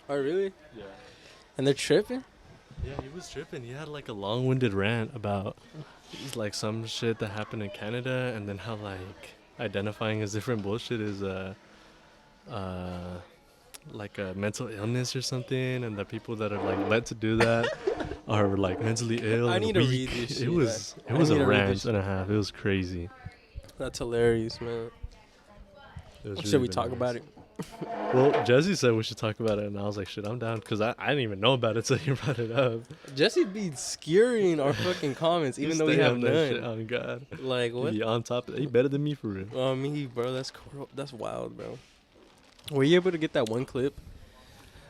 Oh, really? Yeah. And they're tripping? Yeah, he was tripping. He had like a long-winded rant about like some shit that happened in Canada, and then how like identifying as different bullshit is uh like a mental illness or something, and the people that are like led to do that are like mentally ill I and need to read weak. this It shit. was I a need to read rant this and a half. It was crazy. That's hilarious, man. It was Should really we talk about it? Well, Jesse said we should talk about it, and I was like, shit, I'm down, because I didn't even know about it till you brought it up. Jesse be skewering our fucking comments, even though we Stay have on that none. shit, on God. Like, what? He on top of it. He better than me for real. Me, bro, that's wild, bro. Were you able to get that one clip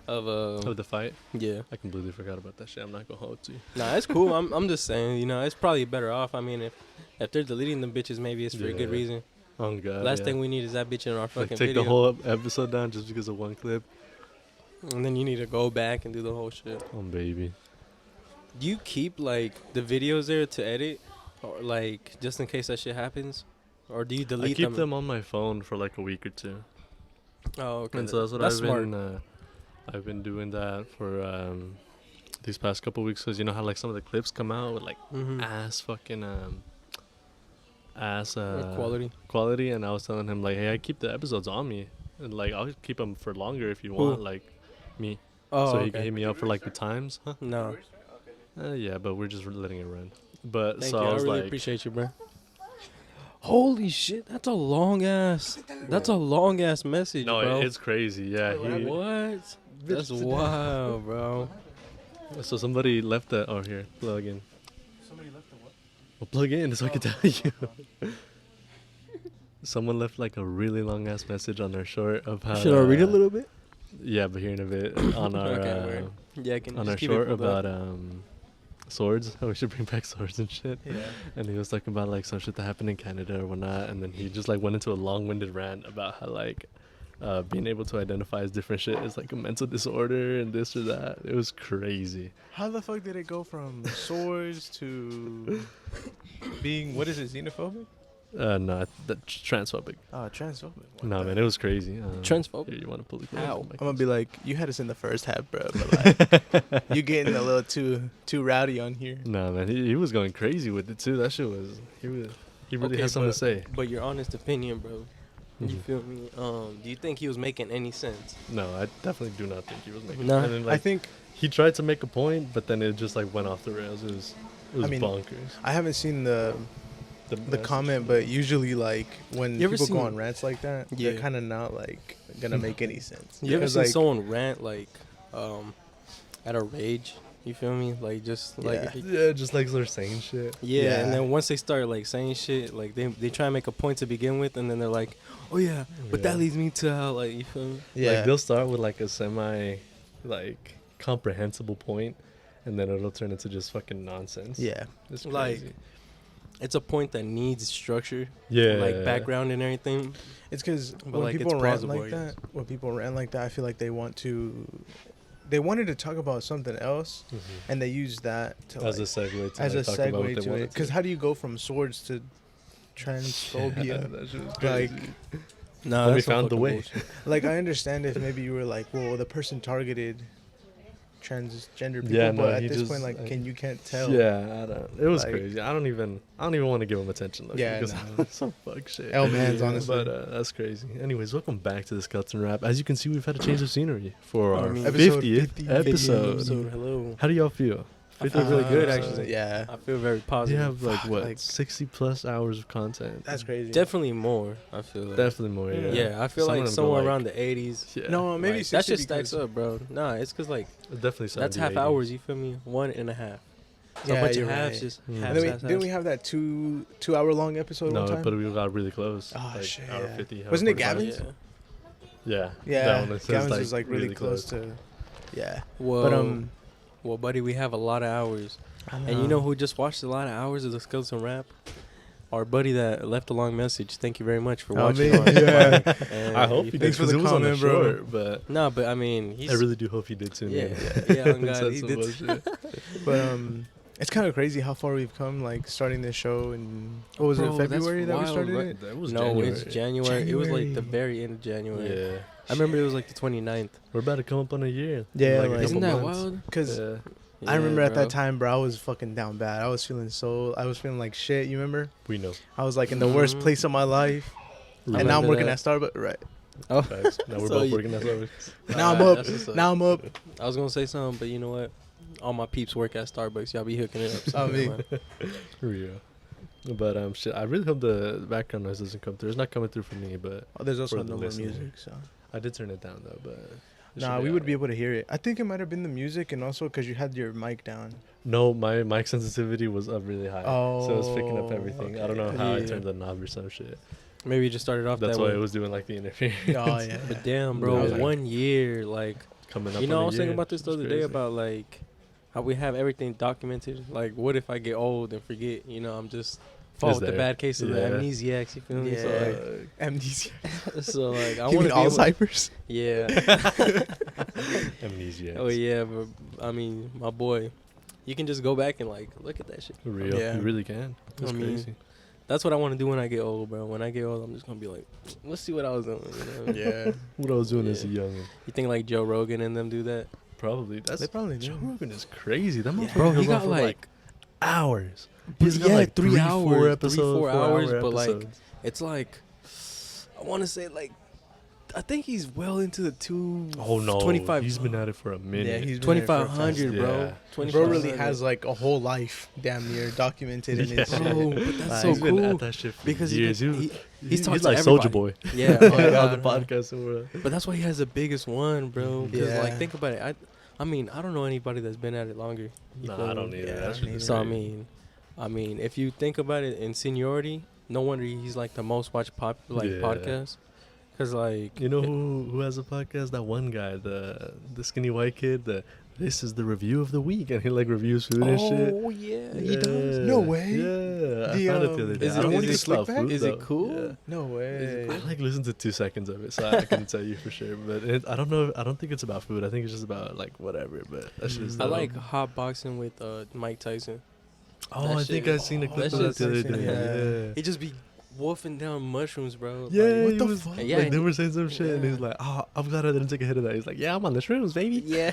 of Of the fight, yeah? I completely forgot about that shit. I'm not gonna hold to you. Nah, it's cool. I'm just saying, it's probably better off. I mean, if they're deleting them bitches, maybe it's for a good Yeah. reason. Oh God. Last yeah. thing we need is that bitch in our fucking Like take video. the whole episode down just because of one clip. And then you need to go back and do the whole shit. Oh baby. Do you keep like the videos there to edit, or like just in case that shit happens, or do you delete I keep them on my phone for like a week or two. Oh, okay. And so that's what That's I've smart. been. I've been doing that for these past couple weeks, because you know how like some of the clips come out with like Mm-hmm. ass fucking ass Quality. and I was telling him like, hey, I keep the episodes on me, and like I'll keep them for longer if you want, like me. Oh, So okay. he can hit me up for like the times, huh? No, Yeah, but we're just letting it run. But thank so you. I I was really like, appreciate you, bro. Holy shit, that's a long ass. That's a long ass message, no, bro. it's crazy. Yeah, he. What? That's wild, bro. So somebody left that. Oh, here, plug in. Somebody left the what? Well, plug in so I can tell you. Someone left like a really long ass message on our short of how. Should I read a little bit? Yeah, but here in a bit on our Okay, word. Yeah, I can on just our keep it short pulled up. about swords. How we should bring back swords and shit. Yeah. And he was talking about like some shit that happened in Canada or whatnot, and then he just like went into a long-winded rant about how like being able to identify as different shit is like a mental disorder and this or that. It was crazy. How the fuck did it go from swords to being, what is it, xenophobic? No, that's transphobic. Transphobic. What No, the- man, it was crazy. Transphobic? Here, you want to pull the How? I'm gonna be like, you had us in the first half, bro, but like, you getting a little too rowdy on here. No, man, he was going crazy with it too. That shit was he really Okay, has something but- to say. But your honest opinion, bro. You Mhm. feel me? Do you think he was making any sense? No, I definitely do not think he was making. No. And then, I like, think he tried to make a point, but then it just like went off the rails. It was I mean, bonkers. I haven't seen the message. comment, but usually like when You ever people go seen- on rants like that, Yeah. they're kind of not like gonna make any sense. You ever Because, seen like, someone rant like, at a rage? You feel me? Like just like Yeah, just like they're saying shit. yeah, Yeah. and then once they start like saying shit, like they try and make a point to begin with, and then they're like, oh yeah, but Yeah. that leads me to how, like, you feel me? Yeah, Like they'll start with like a semi like comprehensible point, and then it'll turn into just fucking nonsense. yeah. It's Like, crazy. It's a point that needs structure, Yeah, like background and everything. It's because But, when like, people it's rant plausible, like I guess. that, I feel like they wanted to talk about something else, Mhm. and they use that to as a like, segue to as like, a talk about what segue they to wanted it. Because how do you go from swords to transphobia? Yeah, that shit was Like, crazy. Nah, When we that's some found the fucking way. bullshit. like I understand if maybe you were like, well, the person targeted transgender people, Yeah, no, but he at this just, point, like, like- you can't tell. Yeah, I don't. It was Like- crazy. I don't even want to give him attention. Though, Yeah, because no. that's some fuck shit. L man's Yeah, honestly. But that's crazy. Anyways, welcome back to the Skeleton Rap. As you can see, we've had a change of scenery for I our mean, Episode 50th 50. episode. Hello. How do y'all feel? I feel really good, actually. Yeah, I feel very You positive. have like Fuck, what like- 60 plus hours of content. that's crazy. Definitely more. I feel like. Definitely more. Yeah. Yeah, I feel Some of like them go, somewhere like- around the 80s. Yeah. No, maybe Like, that 60 shit stacks because- up, bro. Nah, it's because like definitely. that's 70, half 80. hours. You feel me? 1.5. So Yeah, a bunch you're of halves, right. just Mm. halves, And then halves, didn't we halves. have that 2 hour long episode No, one time? but we got really close. Oh, like shit, hour yeah. 50. hour Wasn't it 45. Gavin's? Yeah. Yeah, That one Gavin's was, was like really close to. Yeah, Whoa. but well, buddy, we have a lot of hours. And you know who just watched a lot of hours of the Skeleton Rap? Our buddy that left a long message. Thank you very much for Oh, watching. man, ours. yeah. And I hope you he feel- did Thanks for because the it was on the comment, bro. short, but No, but I mean, he's I really do hope he did too. yeah, man. yeah. On And God, said he some did. bullshit. But It's kind of crazy how far we've come. Like starting this show, and what was Bro, it, that's February that we wild, started right? it? That was No, January. it's January. It was like the January. very end of January. Yeah. I remember it was like the 29th. We're about to come up on a year. Yeah, Like a like- Isn't couple that months. wild? Because Yeah. I remember Yeah, at bro. that time, bro, I was fucking down bad. I was feeling like shit. You remember? We know. I was like in the worst Mhm. place of my life, I and now I'm remember working that. at Starbucks. Right Oh, Facts. Now we're So both you- working at Starbucks. now I'm Alright, up. that's what's up. Now I'm up. I was gonna say something, but you know what? All my peeps work at Starbucks. Y'all be hooking it up. So I mean- man. Yeah. But shit, I really hope the background noise doesn't come through. It's not coming through for me, but Oh, there's also For the no more listener. music. So I did turn it down though. But it nah, should we would be alright. able to hear it. I think it might have been the music, and also because you had your mic down. No, my mic sensitivity was up really high, so it was picking up Oh, everything. I don't okay. know how I Yeah. turned the knob or some shit. Maybe you just started off That's that why way. it was doing like the interference. Oh yeah. But damn, bro, I was like- 1 year, like, Coming up. you know, on I a was thinking year. about this the It's other day crazy. about like how we have everything documented. Like, what if I get old and forget? You know, I'm just fall It's with the there. bad case of the Yeah. amnesiacs. You feel me? Yeah. Amnesia. So like, I You want mean to be able. Alzheimer's? Yeah. Amnesia. Oh yeah, but I mean, my boy, you can just go back and like look at that shit. For real. Yeah. You really can. That's I mean, crazy. That's what I want to do when I get old, bro. When I get old, I'm just gonna be like, let's see what I was doing. You know? Yeah. What I was doing as a Yeah. youngin. You think like Joe Rogan and them do that? Probably. That's They probably Joe do. Rogan is crazy. That motherfucker Bro, he goes on got for, like, hours. but He's got yeah, like 3 3, hours, 4 3, episodes, 4 hours, 4-hour but like, episodes. it's like, I want to say like, I think he's well into the Oh no, 25. he's been at it for a minute. Yeah, he's been there for a fast- 2500, bro. Yeah. 2500. Bro really has like a whole life, damn near documented in his Yeah. shit. Bro, but that's Like, so he's been cool at that shit for because years. he's he's talking to like Soldier everybody. Boy. Yeah, on, oh my on God, the bro. podcast. And But that's why he has the biggest one, bro. Because Yeah. like, think about it. I mean, I don't know anybody that's been at it longer. You feel Nah, I me? don't either. Yeah, That shit is So crazy. I mean, if you think about it in seniority, no wonder he's like the most watched Yeah. podcast. Cause like, You know who has a podcast? That one guy, the skinny white kid. This is the review of the week, and he like reviews food and shit. oh yeah, he does. No way. Yeah, I The, found it the other day. is I it- don't is think it it's about slick back? food, Is it though. cool? Yeah. No way. I like listened to 2 seconds of it, so I couldn't tell you for sure. But I don't know. I don't think it's about food. I think it's just about like whatever. But that's just. I like hot boxing with Mike Tyson. Oh, that I think shit- I seen a clip that of that the other shit's day. insane, Yeah. He just be wolfing down mushrooms, bro. Yeah, Like, what he the was, fuck? Yeah, like they and- were saying some shit, and he's yeah. like, "Oh, I'm glad I didn't take a hit of that." He's like, "Yeah, I'm on the shrooms, baby. yeah,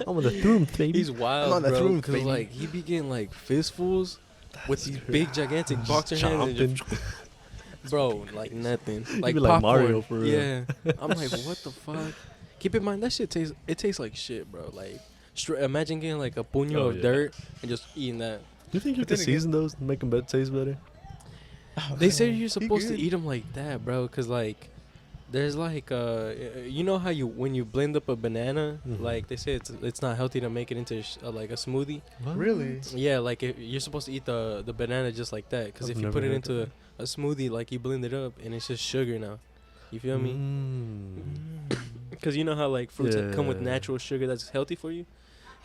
I'm on the shrooms, baby." he's wild, I'm on the bro. throne, Cause baby. like he be getting like fistfuls with these big gigantic Just boxer hands, and chomping. bro, like nothing, He like be like popcorn. Mario for real. Yeah, I'm like, what the fuck? Keep in mind that shit tastes like shit, bro. Like, imagine getting like a puño Oh, of yeah. dirt and just eating that. You think you But can then again- season those and make them taste better? They say you're He supposed to good. eat them like that, bro, cause like there's like you know how when you blend up a banana, Mhm. like they say it's not healthy to make it into like a smoothie. Really? Yeah, like you're supposed to eat the banana just like that, cause I've if you never put it heard into a smoothie, like you blend it up and it's just sugar now. You feel me? Mm. Cause you know how like fruits that come with Yeah. natural sugar that's healthy for you.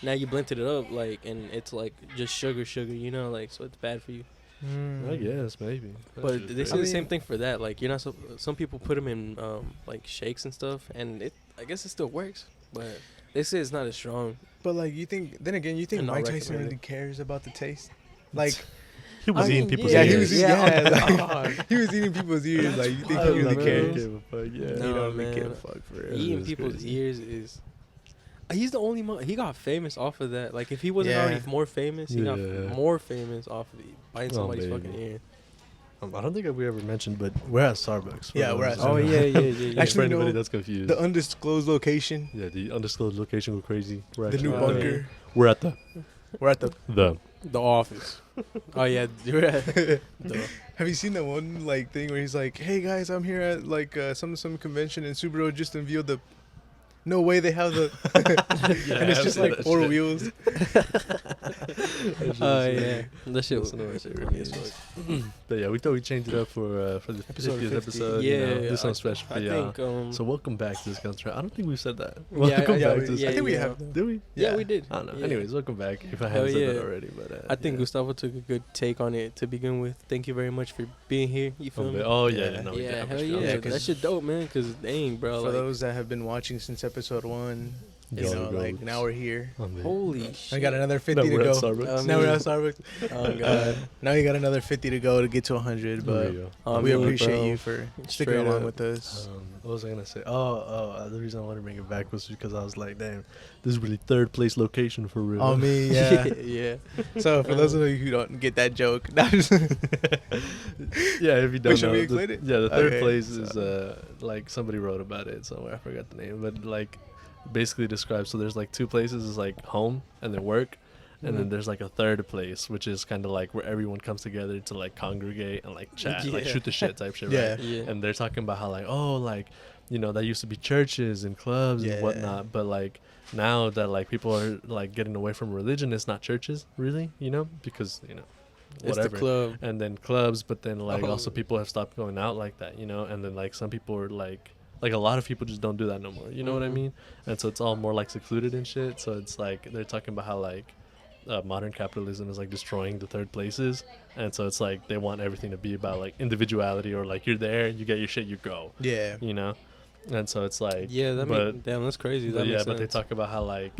Now you blended it up like, and it's like just sugar, you know, like so it's bad for you. I guess maybe. But they say I the mean- same thing for that. Like you're not. Some people put them in like shakes and stuff, and I guess it still works. But they say it's not as strong. But like, you think? Then again, you think And not Mike Tyson recommended. really cares about the taste? Like, he was I eating mean, people's yeah, ears. he was. Yeah, Yeah, oh, like, God. he was eating people's ears. Like, you think I he really love it. cares? Give a fuck, yeah. He No, don't really give a man. fuck for real. Eating is people's crazy. ears is. He's the only. He got famous off of that. Like if he wasn't Yeah. already more famous, he got Yeah. more famous off of biting Oh, somebody's maybe. fucking ear. I don't think we ever mentioned, but we're at Starbucks. Yeah, we're at Oh Starbucks. yeah. Actually, for anybody no, that's confused. The undisclosed location, Yeah, the undisclosed location go crazy. We're the new Oh, bunker. We're at the We're at the. The Office. Oh yeah, you're at. Have you seen that one like thing where he's like, "Hey guys, I'm here at like some convention and Subaru just unveiled the." No way they have the. and it's I've just seen like that 4 shit. wheels. Oh yeah, that shit was That shit funny really as is. fuck. But yeah, we thought we'd change it up for the Episode 50th 50. episode. Yeah, you know, do something special for I y'all. think. So welcome back to this country. I don't think we've said that. Yeah, Welcome yeah, back we- to this. I think we yeah. have. Did we? Yeah, we did. I don't know. Yeah. Anyways, welcome back. If I Hell haven't said that yeah. already, but I think yeah. Gustavo took a good take on it to begin with. Thank you very much for being here. You feel me? Oh yeah, Yeah. no, we Yeah, definitely hell feel yeah. it. Yeah, 'cause- that shit dope, man. Cause dang, bro. For Like, those that have been watching since episode 1, You know, like now we're here. Holy shit! I got another 50 to we're go. at Starbucks. Now we're at Starbucks. Oh god. Now you got another 50 to go to get to 100. But we appreciate you for sticking Straight along up. with us. What was I gonna say? The reason I wanted to bring it back was because I was like, damn, this is really third place location for real. On me, yeah. Yeah. So for those of you who don't get that joke, Yeah, if you don't should know, we explain it? Yeah, the third Okay, place so- is like somebody wrote about it somewhere. I forgot the name, but like basically describes. So there's like two places is like home and then work, and then there's like a third place which is kind of like where everyone comes together to like congregate and like chat, like Yeah. shoot the shit type shit, Yeah. right? Yeah. And they're talking about how like like that used to be churches and clubs Yeah. and whatnot, but like now that like people are like getting away from religion, it's not churches really, because It's the whatever. club. And then clubs, but then like Oh. also people have stopped going out like that, and then like some people are like a lot of people just don't do that no more, you know what I Mhm. mean? And so it's all more like secluded and shit. So it's like they're talking about how like modern capitalism is like destroying the third places, and so it's like they want everything to be about like individuality, or like you're there, you get your shit, you go, yeah. and so it's like Yeah, damn, that's crazy. That makes but they sense. talk about how like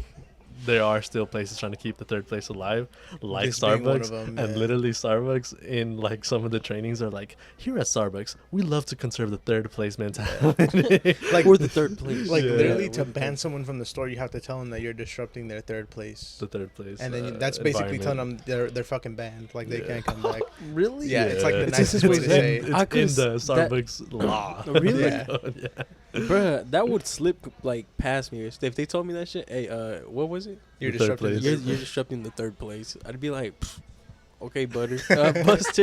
there are still places trying to keep the third place alive, like This being one Starbucks, of them, and yeah. literally Starbucks in like some of the trainings are like, here at Starbucks, we love to conserve the third place mentality. Like We're the third place. Like Yeah. literally Yeah, to we're the ban third- someone from the store, you have to tell them that you're disrupting their third place. The third place, And then that's basically telling environment. them they're fucking banned. Like they Yeah. can't come back. Really? Yeah, it's like the It's nicest in- way to it's say in- it. It's I in could've the s- that- Starbucks law. Really? Yeah. Yeah. Bruh, that would slip like past me if they told me that shit. Hey, what was it? You're The third disrupting place. the You're, third you're place. disrupting the third place. I'd be like, "Pfft, okay, Buster, Buster,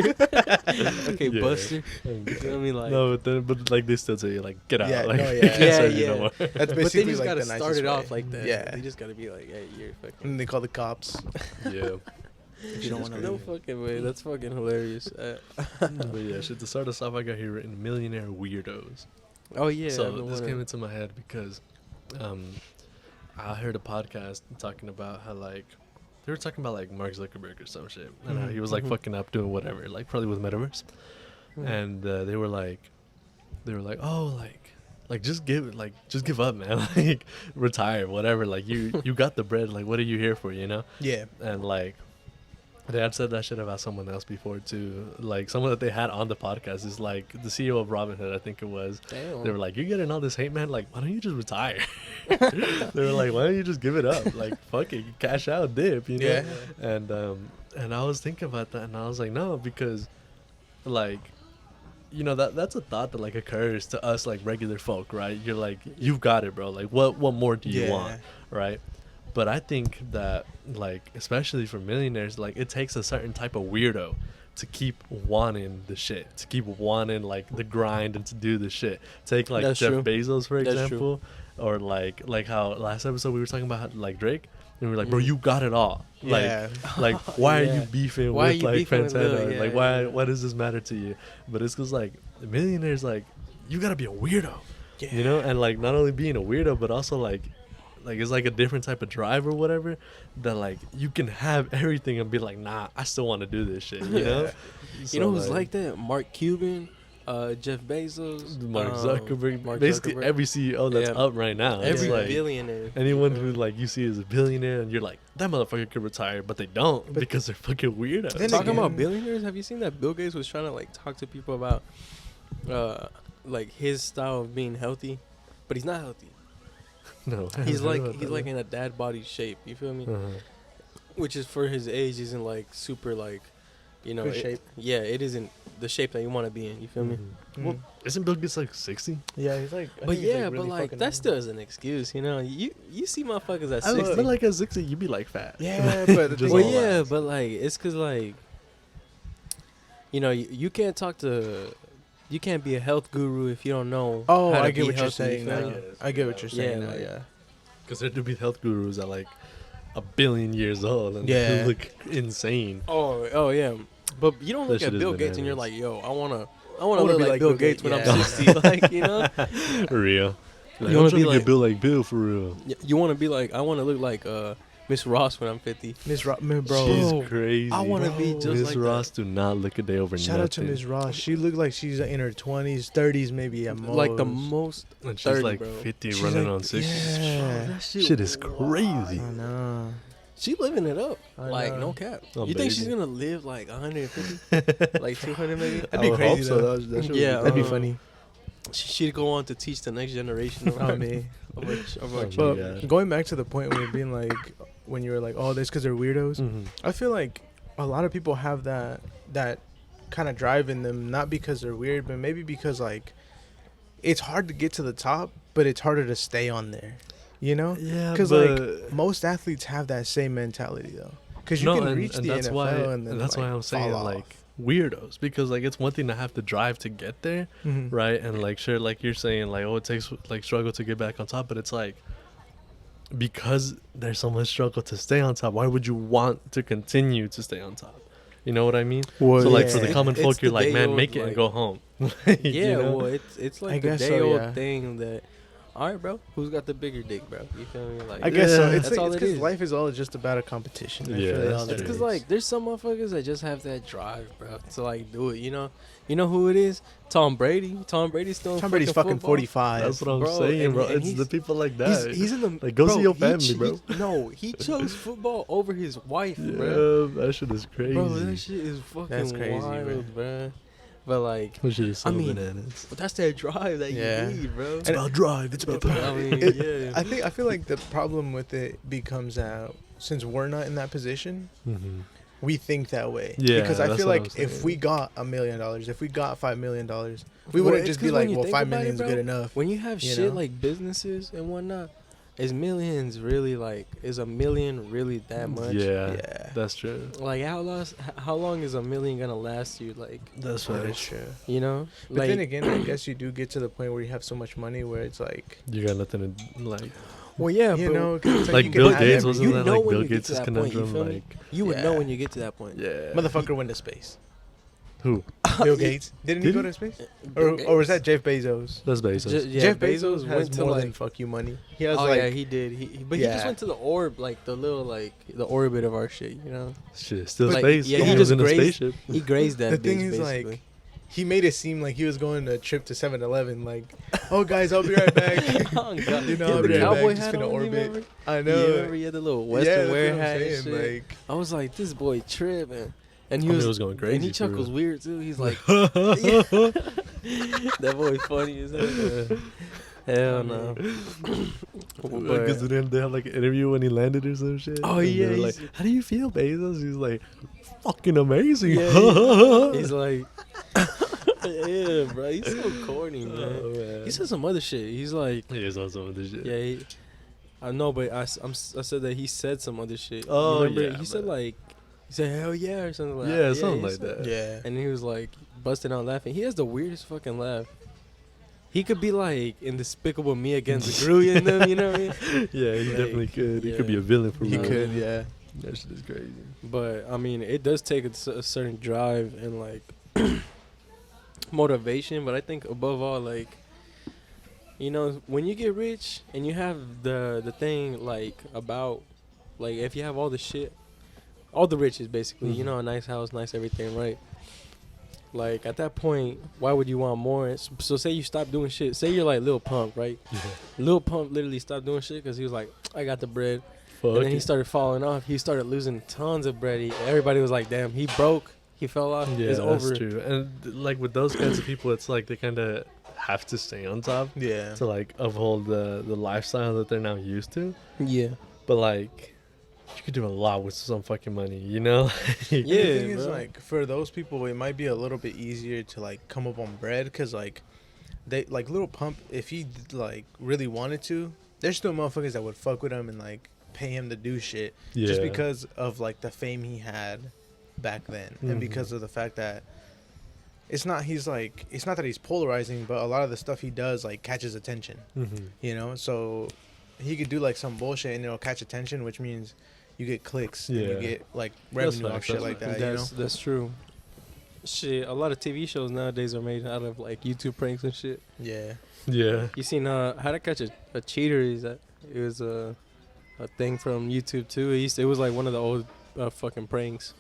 okay, Yeah. Buster. You know what I mean? Like, No, but like they still say like get out. Yeah, like, no, we yeah. can't Yeah, serve you no yeah. more. That's but they basically just like gotta the start nicest it way. off like that. Yeah. They just gotta be like, hey, you're fucking. And they call the cops. Yeah. If you don't want to No leave. fucking way. That's fucking hilarious. But yeah, shit. To start us off, I got here written millionaire weirdos. Oh yeah. So I've been this wondering. came into my head because I heard a podcast talking about how like they were talking about like Mark Zuckerberg or some shit, and how he was like Mhm. fucking up doing whatever, like probably with metaverse, Mhm. and they were like, oh like just give up, man, like retire, whatever, like you got the bread, like what are you here for, Yeah. and like. They had said that shit about someone else before too. Like someone that they had on the podcast is like the CEO of Robinhood, I think it was. Damn. They were like, "You're getting all this hate, man. Like, why don't you just retire?" They were like, "Why don't you just give it up? Like, fuck it, cash out, dip, you know?" Yeah. And I was thinking about that, and I was like, no, because, like, that's a thought that like occurs to us like regular folk, right? You're like, you've got it, bro. Like, what more do you Yeah. want, right? But I think that, like, especially for millionaires, like, it takes a certain type of weirdo to keep wanting the shit, to keep wanting, like, the grind and to do the shit. Take, like, That's Jeff true. Bezos, for That's example, or, like how last episode we were talking about, like, Drake, and we were like, bro, you got it all. Yeah. Like, why are Yeah. you beefing Why are with, you like, beefing with Lil? Fantana? Yeah, Like, why yeah. does this matter to you? But it's because, like, millionaires, like, you gotta be a weirdo, Yeah. And, like, not only being a weirdo, but also, like it's like a different type of drive or whatever, that like you can have everything and be like, nah, I still want to do this shit, you know? You know who's like that? Mark Cuban, Jeff Bezos, Mark Zuckerberg, Mark basically Zuckerberg. every CEO that's Yeah. up right now. Every It's like billionaire. anyone who like you see as a billionaire and you're like, that motherfucker could retire, but they don't because they're fucking weirdos. Then Talking again- about billionaires, have you seen that Bill Gates was trying to like talk to people about like his style of being healthy, but he's not healthy. No, I He's haven't heard like about he's that. like in a dad body shape. You feel me? Uh-huh. Which is for his age isn't like super like, Good shape. Yeah, it isn't the shape that you want to be in. You feel me? Mhm. Well, isn't Bill Gates like 60? Yeah, he's like. But yeah, but like that still is an excuse. You know, you see motherfuckers at I 60. but like at 60, you'd be like fat. Yeah, but the Just Well, all yeah, that. but like it's cause like, you can't talk to, you can't be a health guru if you don't know. Oh, how to I get be what you're healthy, saying feel now. me? I get what you're saying Yeah, now. like- Yeah. Because there do be health gurus at like 1 billion years old and Yeah. they look insane. Oh yeah, but you don't That look shit at is Bill Gates and you're bananas. like, yo, I wanna wanna look be like Bill Gates when I'm yeah. 60. Like, you know, Real. Like, You I'm wanna trying be to like- get Bill like Bill for real. you want to be like, I want to look like Miss Ross when I'm 50. Bro. She's crazy. I want to be just Miss like Ross do not look a day over Shout out to nothing. Miss Ross. She looked like she's in her 20s, 30s, maybe at that. most. Like the most. And she's 30, like bro. 50 She's running like- on 60s. Yeah. That Shit is crazy. I know. She living it up. I Like, know. no cap. Oh, You think she's baby. going to live like 150? Like 200 maybe? That'd be I would crazy, hope so. though. That shit would Yeah, That'd be uh, funny. She'd go on to teach the next generation of I our, mean, of our Oh, children. yeah. but going back to the point where being like, when you were like, oh, this because they're weirdos. Mhm. I feel like a lot of people have that kind of drive in them, not because they're weird, but maybe because like it's hard to get to the top, but it's harder to stay on there. You know? Yeah, Because but like most athletes have that same mentality though. Because you no, can and, reach and the that's NFL why, and then that's like, why I'm saying fall like off. weirdos, because like it's one thing to have to drive to get there, Mhm. right? And like sure, like you're saying, like oh, it takes like struggle to get back on top, but it's like because there's so much struggle to stay on top, why would you want to continue to stay on top? You know what I mean? Well, So like for yeah. the common It's folk, you're the like, man, day-old, make it and like- go home. Yeah, You know? well, it's I like the guess so, day old yeah. thing that, all right, bro, who's got the bigger dick, bro? You feel me? Like, I guess so. Yeah. It's That's all like, it because is. life is all just about a competition. That's Yeah, really that's all true. It's it because is. like there's some motherfuckers that just have that drive, bro, to like do it. You know who it is? Tom Brady. Tom Brady's still. Tom Brady's fucking football. 45. That's what I'm Bro, saying, and- bro. and It's he's- the people like that. He's in the Like, go see your he family, ch- bro. No, he chose football over his wife, yeah, bro. that shit is crazy. Bro, that shit is fucking That's crazy, wild, bro. But like, That shit is so I mean, bananas. but that's that drive that Yeah. you need, bro. It's about drive. It's about I power. mean, It- yeah. I feel like the problem with it becomes that since we're not in that position, Mm-hmm. we think that way. Yeah, Because I that's feel what like I'm if saying. we got $1 million, if we got $5 million, we Well, wouldn't it's just be 'cause when like, you well, think 5 about it, million is bro, good enough. When you have You shit know? like businesses and whatnot, is millions really like, is $1 million really that much? Yeah, Yeah. that's true. Like how long is $1 million gonna last you? Like, That's That right. is true. you know, But like, then again, I guess you do get to the point where you have so much money where it's like, You got nothing to like. well, yeah, you but know, 'cause it's Like you can Bill have Gates, everything. wasn't You that know like when Bill you get Gates' to that point, you conundrum? feel me? Like, you would Yeah. know when you get to that point. yeah. Motherfucker went to space. Who? Bill Gates. Didn't he Did go he? to space? Bill Or was Gates. that Jeff Bezos? That's Bezos. Yeah, Jeff Bezos, has went to, more like, than fuck you money. He has oh like yeah, he did. But he just Yeah. went to the orb, like the little, like the orbit of our shit. You know, Shit, still Like, space. yeah, Yeah, he he just was in a grazed- spaceship. he grazed that. the thing bitch, is basically. like he made it seem like he was going on a trip to 7-Eleven. Like, oh guys, I'll be right back. Oh, God. You know, He I'll had the be right cowboy back. Just hat gonna on, you orbit. remember? I Yeah, know. remember he had the little Yeah, Western that's wear what I'm hat and saying, shit. like, I was like, this boy tripping. And he I mean, was, it was going crazy. and he for chuckles real. weird too. He's like, that boy's funny as hell. Hell no. Because But- then they have like an interview when he landed or some shit. Oh, and yeah, they're like, he's- how do you feel, Bezos? He's like, fucking amazing. He's like, yeah, bro. He's so corny, man. Oh, man. He said some other shit. He's like, He is on some of this shit. yeah, I know, but I said that he said some other shit. Oh, You remember? yeah, He said but- like, he said hell yeah or something like that. Yeah, something he like said- that. yeah. And he was like busting out laughing. He has the weirdest fucking laugh. He could be like in Despicable Me against Gru and them, you know what I mean? Yeah, he Like, definitely could. He yeah. could be a villain for He real. could, yeah. That shit is crazy. But I mean, it does take a certain drive and like motivation. But I think above all, like, you know, when you get rich and you have the thing like about, like, if you have all the shit, all the riches basically, you Mhm. know, a nice house, nice everything, right? Like at that point, why would you want more? So say you stop doing shit. Say you're like Lil Pump, right? Yeah. Lil Pump literally stopped doing shit because he was like, I got the bread. Fuck And then he it. started falling off. He started losing tons of bread. Everybody was like, damn, he broke. He fell off. Yeah, it's that's over. true. And like with those kinds of people, it's like they kind of have to stay on top Yeah. to like uphold the lifestyle that they're now used to. Yeah. But like, you could do a lot with some fucking money, you know? Yeah, And the thing is, bro. like, for those people, it might be a little bit easier to like come up on bread because like they like Little Pump. If he like really wanted to, there's still motherfuckers that would fuck with him and like pay him to do shit Yeah. just because of like the fame he had back then and Mhm. because of the fact that it's not that he's polarizing, but a lot of the stuff he does like catches attention, Mm-hmm. you know. So he could do like some bullshit and it'll catch attention, which means you get clicks and you Yeah. get like That's revenue off facts, shit that's like facts. that, you know. That's true. Shit, a lot of TV shows nowadays are made out of like YouTube pranks and shit. Yeah. Yeah. You seen How to Catch a Cheater? Is that it was a thing from YouTube too. It was like one of the old fucking pranks.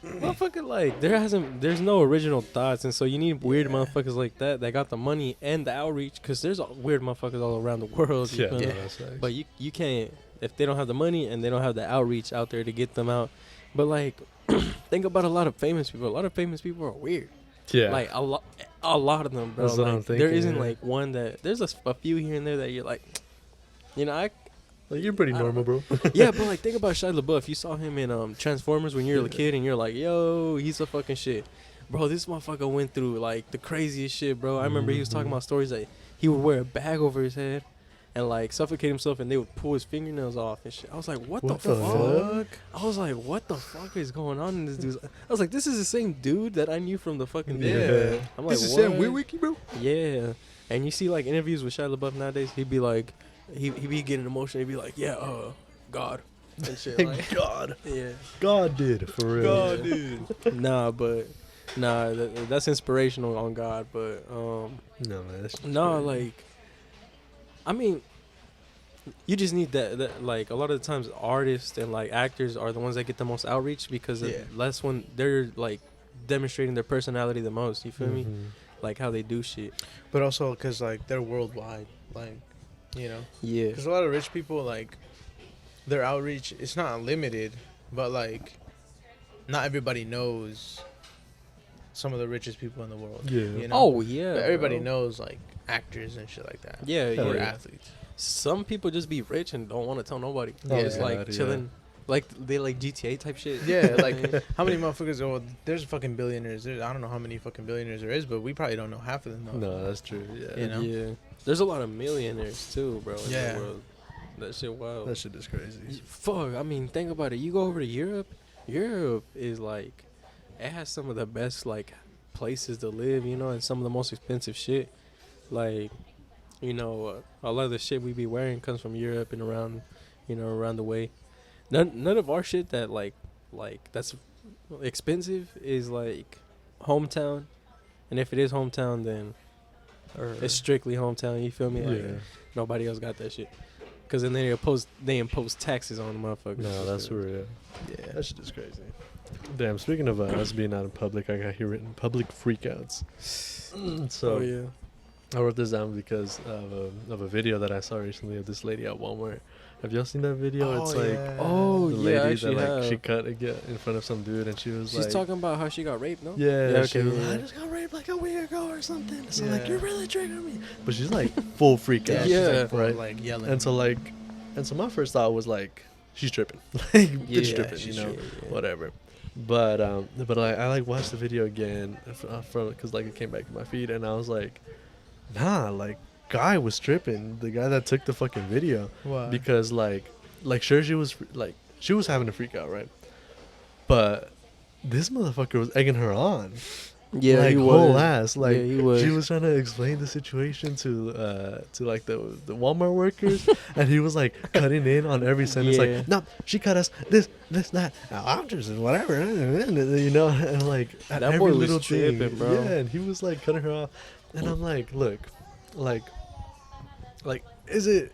Motherfucker, like there's no original thoughts, and so you need weird motherfuckers like that got the money and the outreach, because there's weird motherfuckers all around the world. You feel me? But you can't, if they don't have the money and they don't have the outreach out there to get them out. But like, think about a lot of famous people. A lot of famous people are weird. Yeah. Like a lot of them, bro. That's what I'm Like, thinking, there isn't yeah. like one that there's a few here and there that you're like, you know, Like, you're pretty I don't normal, bro. yeah, but like think about Shia LaBeouf. You saw him in Transformers when you were a kid, and you're like, yo, he's a fucking shit, bro. This motherfucker went through like the craziest shit, bro. I remember he was talking about stories that he would wear a bag over his head and like suffocate himself, and they would pull his fingernails off and shit. I was like, what the fuck? I was like, what the fuck is going on in this dude's? I was like, this is the same dude that I knew from the fucking video. I'm like, This is what? Sam Weird Wiki, bro. Yeah, and you see like interviews with Shia LaBeouf nowadays, he'd be like, he be getting emotional. He'd be like, yeah, God and shit. Like, God. yeah, God did, for real. God, dude. that's inspirational on God. But No, man. That's like, I mean, you just need that. Like a lot of the times, artists and like actors are the ones that get the most outreach, because that's when they're like demonstrating their personality the most. You feel me? Like how they do shit. But also because like they're worldwide, like, you know. Yeah. Because a lot of rich people, like, their outreach, it's not unlimited, but like, not everybody knows some of the richest people in the world. Yeah. You know? Oh yeah. But everybody bro. knows like actors and shit like that. Yeah, Or yeah. athletes. Some people just be rich and don't want to tell nobody. Oh, They're just God, like yeah. chilling, like they like GTA type shit. Yeah, like how many motherfuckers? Oh, there's fucking billionaires. I don't know how many fucking billionaires there is, but we probably don't know half of them. Though. No, that's true. Yeah. You know? Yeah. There's a lot of millionaires too, bro. In Yeah. the world. That shit wild. That shit is crazy. Fuck, I mean, think about it. You go over to Europe. Europe is like, it has some of the best like places to live, you know, and some of the most expensive shit. Like, you know, a lot of the shit we be wearing comes from Europe and around, you know, around the way. None of our shit that like that's expensive is like hometown, and if it is hometown, then it's strictly hometown. You feel me? Like, Yeah. nobody else got that shit. Cause then they impose taxes on the motherfuckers. No, that's for real. Yeah. That shit is crazy. Damn, speaking of us being out in public, I got here written public freakouts. So Oh yeah. I wrote this down because of a video that I saw recently of this lady at Walmart. Have y'all seen that video? It's like Oh the yeah, I lady actually that like have. she cut in front of some dude, and she was She's like, talking about how she got raped, no? yeah, she okay, was yeah. like, I just got raped like a week ago or something. So Yeah. like, you're really triggering me. But she's like full freak out. Yeah. She's like, right. like yelling. And so my first thought was like, she's tripping, like Yeah, bitch tripping, she's you know, tripping, yeah. whatever. But I like watched the video again from because like it came back to my feed, and I was like, nah, like guy was tripping, the guy that took the fucking video, Why? because like sure she was having a freak out, right? But this motherfucker was egging her on. Yeah, like he whole was. ass. Like Yeah, he was. she was trying to explain the situation to like the Walmart workers, and he was like cutting in on every sentence. Yeah. Like, no, she cut us this, that. Now, I'm just whatever, you know. And like at That every boy was little tripping, thing, bro. yeah. And he was like cutting her off, and I'm like, look, like, is it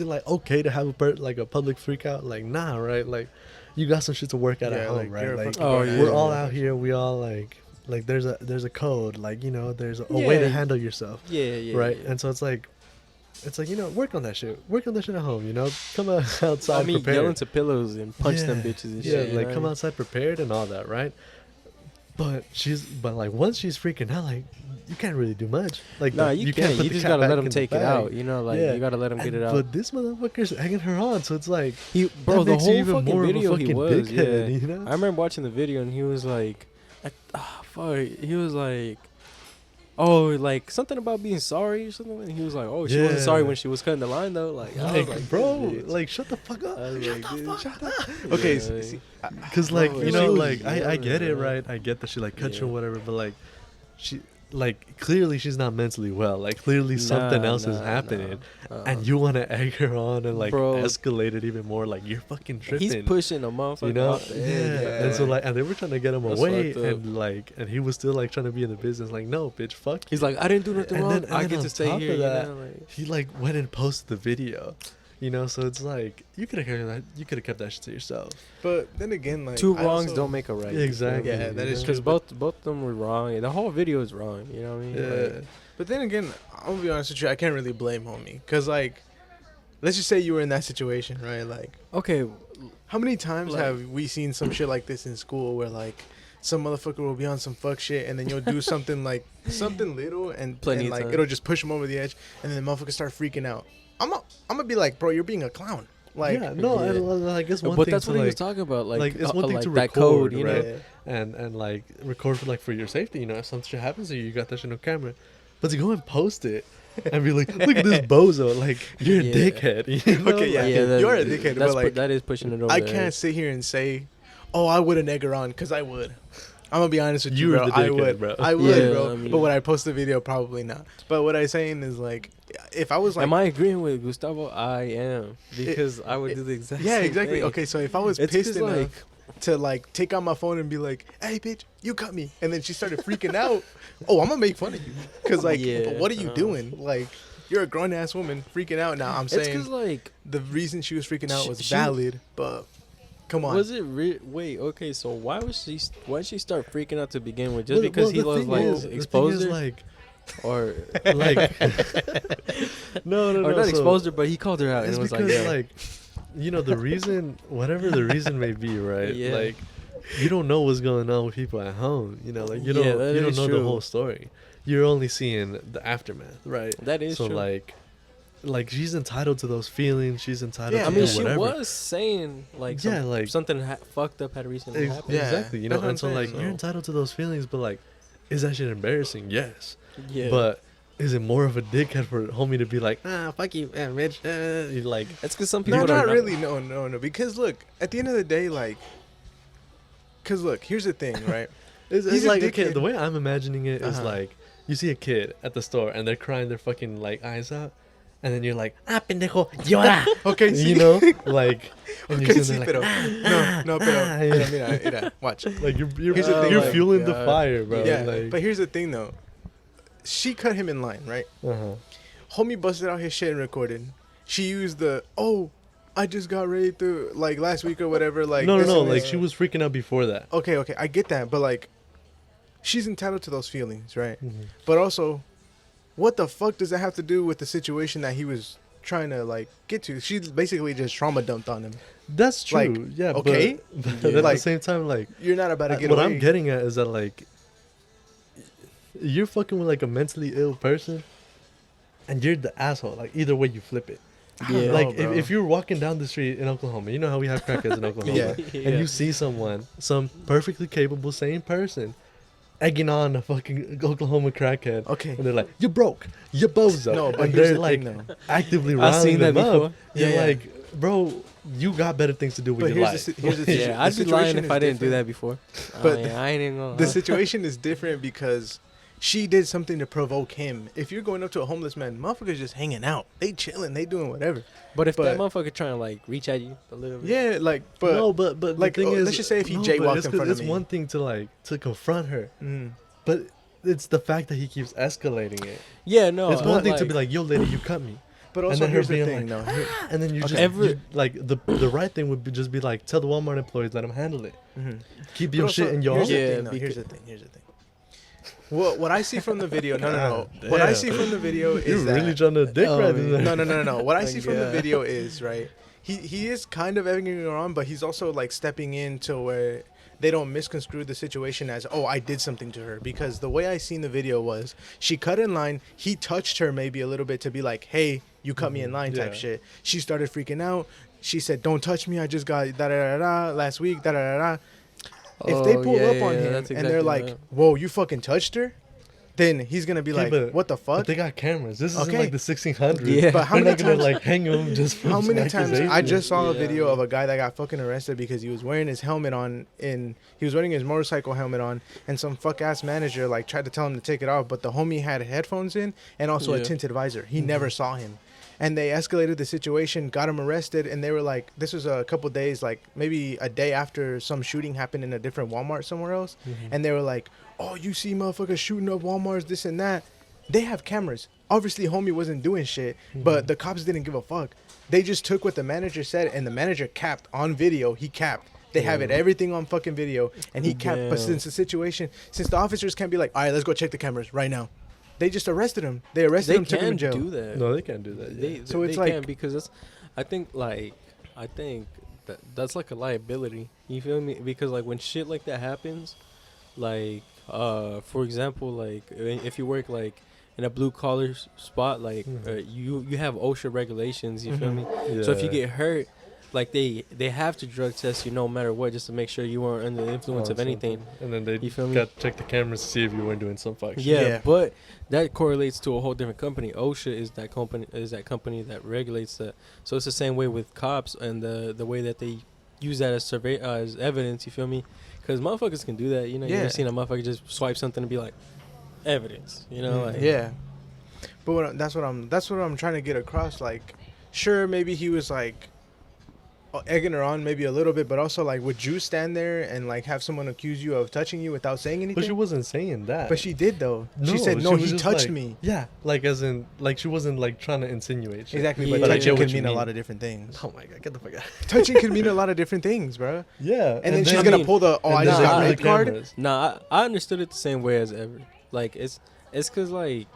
like okay to have a public freak out? Like, nah, right? Like, you got some shit to work out at Yeah, home, like, right? you're a Like, fucking Oh, grown yeah. we're ass. all out here. We all like there's a code. Like, you know, there's a way to Yeah. handle yourself, Yeah, right? yeah. And so it's like, you know, work on that shit. Work on that shit at home. You know, come outside I mean, prepared. yell into pillows and punch them Yeah. bitches and Yeah, shit. like you come know? outside prepared and all that, right? But like once she's freaking out, like you can't really do much. Like Nah, you can't. put You the just cat gotta back let in him the take it bag. out. You know, like Yeah. you gotta let him get it out. But this motherfucker's egging her on, so it's like, Bro, that the makes you whole even fucking more of a video he fucking was. dickhead, Yeah. you know? I remember watching the video and he was like, fuck. He was like, oh, like something about being sorry or something. And he was like, oh, she wasn't sorry Yeah. when she was cutting the line though. Like, I Like, was like, bro, this bitch. like shut the fuck up. I was like, dude, Shut up. Yeah, Okay, like- because like Bro, you she know, was like I yelling, get it, bro. right? I get that she like cut you Yeah. or whatever, but like she like clearly she's not mentally well. Like clearly something else is happening, and you want to egg her on and like Bro. escalate it even more. Like you're fucking tripping. He's pushing a motherfucker you know, off the yeah. edge. And so like, and they were trying to get him That's away, fucked up. and he was still like trying to be in the business. Like, no, bitch, fuck. He's like, I didn't do nothing And wong. then- I and get on to stay top here. of You that, know, like, He like went and posted the video, You know, so it's like you could have kept that shit to yourself. But then again, like Two I wrongs also- don't make a right. Exactly. Yeah, that is Because true. both of them were wrong. The whole video is wrong. You know what I mean? Yeah. Like, But then again, I'm gonna be honest with you. I can't really blame homie, cause like, let's just say you were in that situation, right? Like, okay, how many times Like- have we seen some shit like this in school where like some motherfucker will be on some fuck shit and then you'll do something like something little and, Plenty and of like times. it'll just push him over the edge and then the motherfucker start freaking out. I'm gonna be like, bro, you're being a clown. Like, yeah, no, Yeah. like it's one but thing that's to what he was like, talking about. Like, it's one thing like to that record, code, you know? right? yeah. and like record for like for your safety. You know, if some shit happens to you, you got that shit on camera. But to go and post it and be like, look at this bozo, like you're Yeah. a dickhead. You know? Okay, yeah. that- you're a dickhead, That's but, like, that is pushing it over. I the can't edge. sit here and say, oh, I would have nigger on, cause I would. I'm gonna be honest with you, You were bro. the I dickhead, would, bro. I would, Yeah, bro. I mean- But when I post the video, probably not. But what I'm saying is like, if I was like, Am I agreeing with Gustavo? I am because I would do the exact. yeah, same exactly. thing. Okay, so if I was It's pissed 'cause, enough like, to like take out my phone and be like, "Hey, bitch, you cut me," and then she started freaking out, oh, I'm gonna make fun of you, cause like, Yeah, but what are you uh. doing? Like, you're a grown ass woman freaking out. Now I'm It's saying because like, the reason she was freaking out was She- valid, but come on. was it? Wait, okay. So why did she start freaking out to begin with? Just Well, because well, he the was thing like is- the thing exposed is, her, like, or like, no, or not so exposed her, but he called her out and It's it was because like, yeah. you know, the reason, whatever the reason may be, right? Yeah. Like, you don't know what's going on with people at home. You know, like you Yeah, don't that you don't is know the true. whole story. You're only seeing the aftermath, right? That is so true. like she's entitled to those feelings. She's entitled Yeah, to I mean, do she whatever. was saying like, Yeah, like- something fucked up had recently happened. Yeah, Exactly, you know, that's what and so I'm like saying, you're so- entitled to those feelings, but like, is that shit embarrassing? Yes, Yeah, but is it more of a dickhead for homie to be like, fuck you, bitch? You're like, that's because some people No, don't not know. really. No. Because look, at the end of the day, like, cause look, here's the thing, right? it's He's a like okay. dickhead. The way I'm imagining it is Uh-huh. like you see a kid at the store and they're crying their fucking like eyes out, and then you're like, pendejo, llora. Okay, see, You know, like, and okay, you're sí, sitting there like, pero no, pero yeah. mira, watch. like you're Here's the thing, you're like, fueling the God. fire, bro. Yeah, like, but here's the thing though. She cut him in line, right? uh-huh. Homie busted out his shit and recorded. She used the I just got raped through like last week or whatever. Like no, this and like this. she was freaking out before that. Okay, I get that, but like, she's entitled to those feelings, right? Mhm. But also, what the fuck does that have to do with the situation that he was trying to like get to? She basically just trauma dumped on him. That's true. Like, yeah, okay. but at Like, the same time, like, You're not about to get what away. I'm getting at is that like you're fucking with like a mentally ill person, and you're the asshole. Like either way you flip it. I don't Yeah. know, Like bro. if you're walking down the street in Oklahoma, you know how we have crackheads in Oklahoma, Yeah. and you see someone, some perfectly capable, sane person, egging on a fucking Oklahoma crackhead, Okay. and they're like, "You broke, you bozo," No, but and here's they're the like thing, though. actively I've riling seen that them before. up. You're Yeah, yeah. like, bro, you got better things to do with But your here's life. the, here's the, situ- Yeah, the I'd be lying situation if is I didn't do different. that before. But I ain't even gonna. The lie. situation is different because she did something to provoke him. If you're going up to a homeless man, motherfuckers just hanging out. They chilling. They doing whatever. But if that but- motherfucker trying to like reach at you a little bit, Yeah, like, but no, but like, the thing oh, is, let's just say if he no, jaywalked but it's in 'cause front of it's me. one thing to like to confront her, Mm. but it's the fact that he keeps escalating it. yeah, no, it's but, one thing to be like, "Yo, lady, you cut me," But And also, then her here's the being thing, like, though. Here- and then you Okay. just you, like the right thing would be just be like, tell the Walmart employees, let them handle it. Mhm. Keep But your also, shit in your here's own. the Yeah, thing, though. Here's because- the thing. Here's the thing. What I see from the video? No. What I Damn. see from the video You're is really that trying to dick Oh, ride yeah. in there. no. What I Like, see from the yeah. video is right. He is kind of egging her on, but he's also like stepping in to where they don't misconstrue the situation as, oh, I did something to her. Because the way I seen the video was she cut in line. He touched her maybe a little bit to be like, hey, you cut me in line type Yeah. shit. She started freaking out. She said, don't touch me. I just got da da da da last week. Da da da da. If they Oh, pull yeah, up on yeah, him that's and they're exactly like, that. whoa, you fucking touched her, then he's gonna be Okay, like, but- what the fuck? But they got cameras. This is Okay. like the 1600s. Yeah. But how They're many not gonna times? like hang him just for How some many times? I accusation. just saw a Yeah. video of a guy that got fucking arrested because he was wearing his helmet on, he was wearing his motorcycle helmet on, and some fuck ass manager like tried to tell him to take it off, but the homie had headphones in and also a Yeah. tinted visor. He never saw him, and they escalated the situation, got him arrested, and they were like, this was a couple days, like maybe a day after some shooting happened in a different Walmart somewhere else, and they were like, oh, you see motherfuckers shooting up Walmarts, this and that. They have cameras. Obviously, homie wasn't doing shit, but the cops didn't give a fuck. They just took what the manager said, and the manager capped on video. He capped. They have it everything on fucking video, and he capped. But since the officers can't be like, all right, let's go check the cameras right now. They just arrested him. They arrested him, took him to jail. Do that. No, they can't do that. Yeah. So it's like because it's, I think that's like a liability. You feel me? Because like when shit like that happens, like for example, like if you work like in a blue collar spot, like you have OSHA regulations. You feel me? Yeah. So if you get hurt, like they have to drug test you no matter what, just to make sure you weren't under the influence of anything. And then they You feel me? got to check the cameras to see if you weren't doing some fuck shit. Yeah, but that correlates to a whole different company. OSHA is that company that regulates that. So it's the same way with cops and the way that they use that as evidence. You feel me? Because motherfuckers can do that. You know, you ever seen a motherfucker just swipe something and be like, evidence. You know, like yeah. But that's what I'm trying to get across. Like, sure, maybe he was like egging her on maybe a little bit, but also like, would you stand there and like have someone accuse you of touching you without saying anything? But she wasn't saying that. But she did though. She said no, he touched me. Yeah, like as in like she wasn't like trying to insinuate shit. Exactly, Yeah. but But I touching get what can you mean a mean. lot of different things. Oh my god, get the fuck out. Touching can mean a lot of different things, bro. Yeah, And then she's I gonna mean- pull the I and just then got the raped card. cameras. Nah, I understood it the same way as ever. Like it's cause like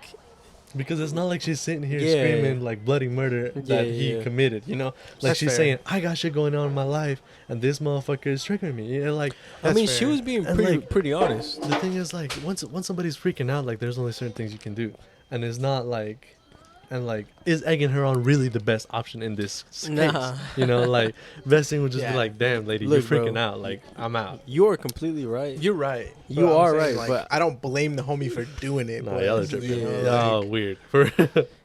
Because it's not like she's sitting here Yeah. screaming like bloody murder that he committed, you know? Like That's she's fair. saying, I got shit going on in my life and this motherfucker is triggering me. You know, like I That's mean, fair. she was being And, pretty like, pretty honest. the thing is like once somebody's freaking out, like there's only certain things you can do. And it's not like and like is egging her on really the best option in this case? Nah. You know, like best thing would just Yeah. be like, damn lady, Look, you're freaking bro, out. Like I'm out. You are completely right. You're right. You But I'm are saying, right, like, but- I don't blame the homie for doing it. Nah, but y'all are it's, tripping. you know, Y'all like- weird. For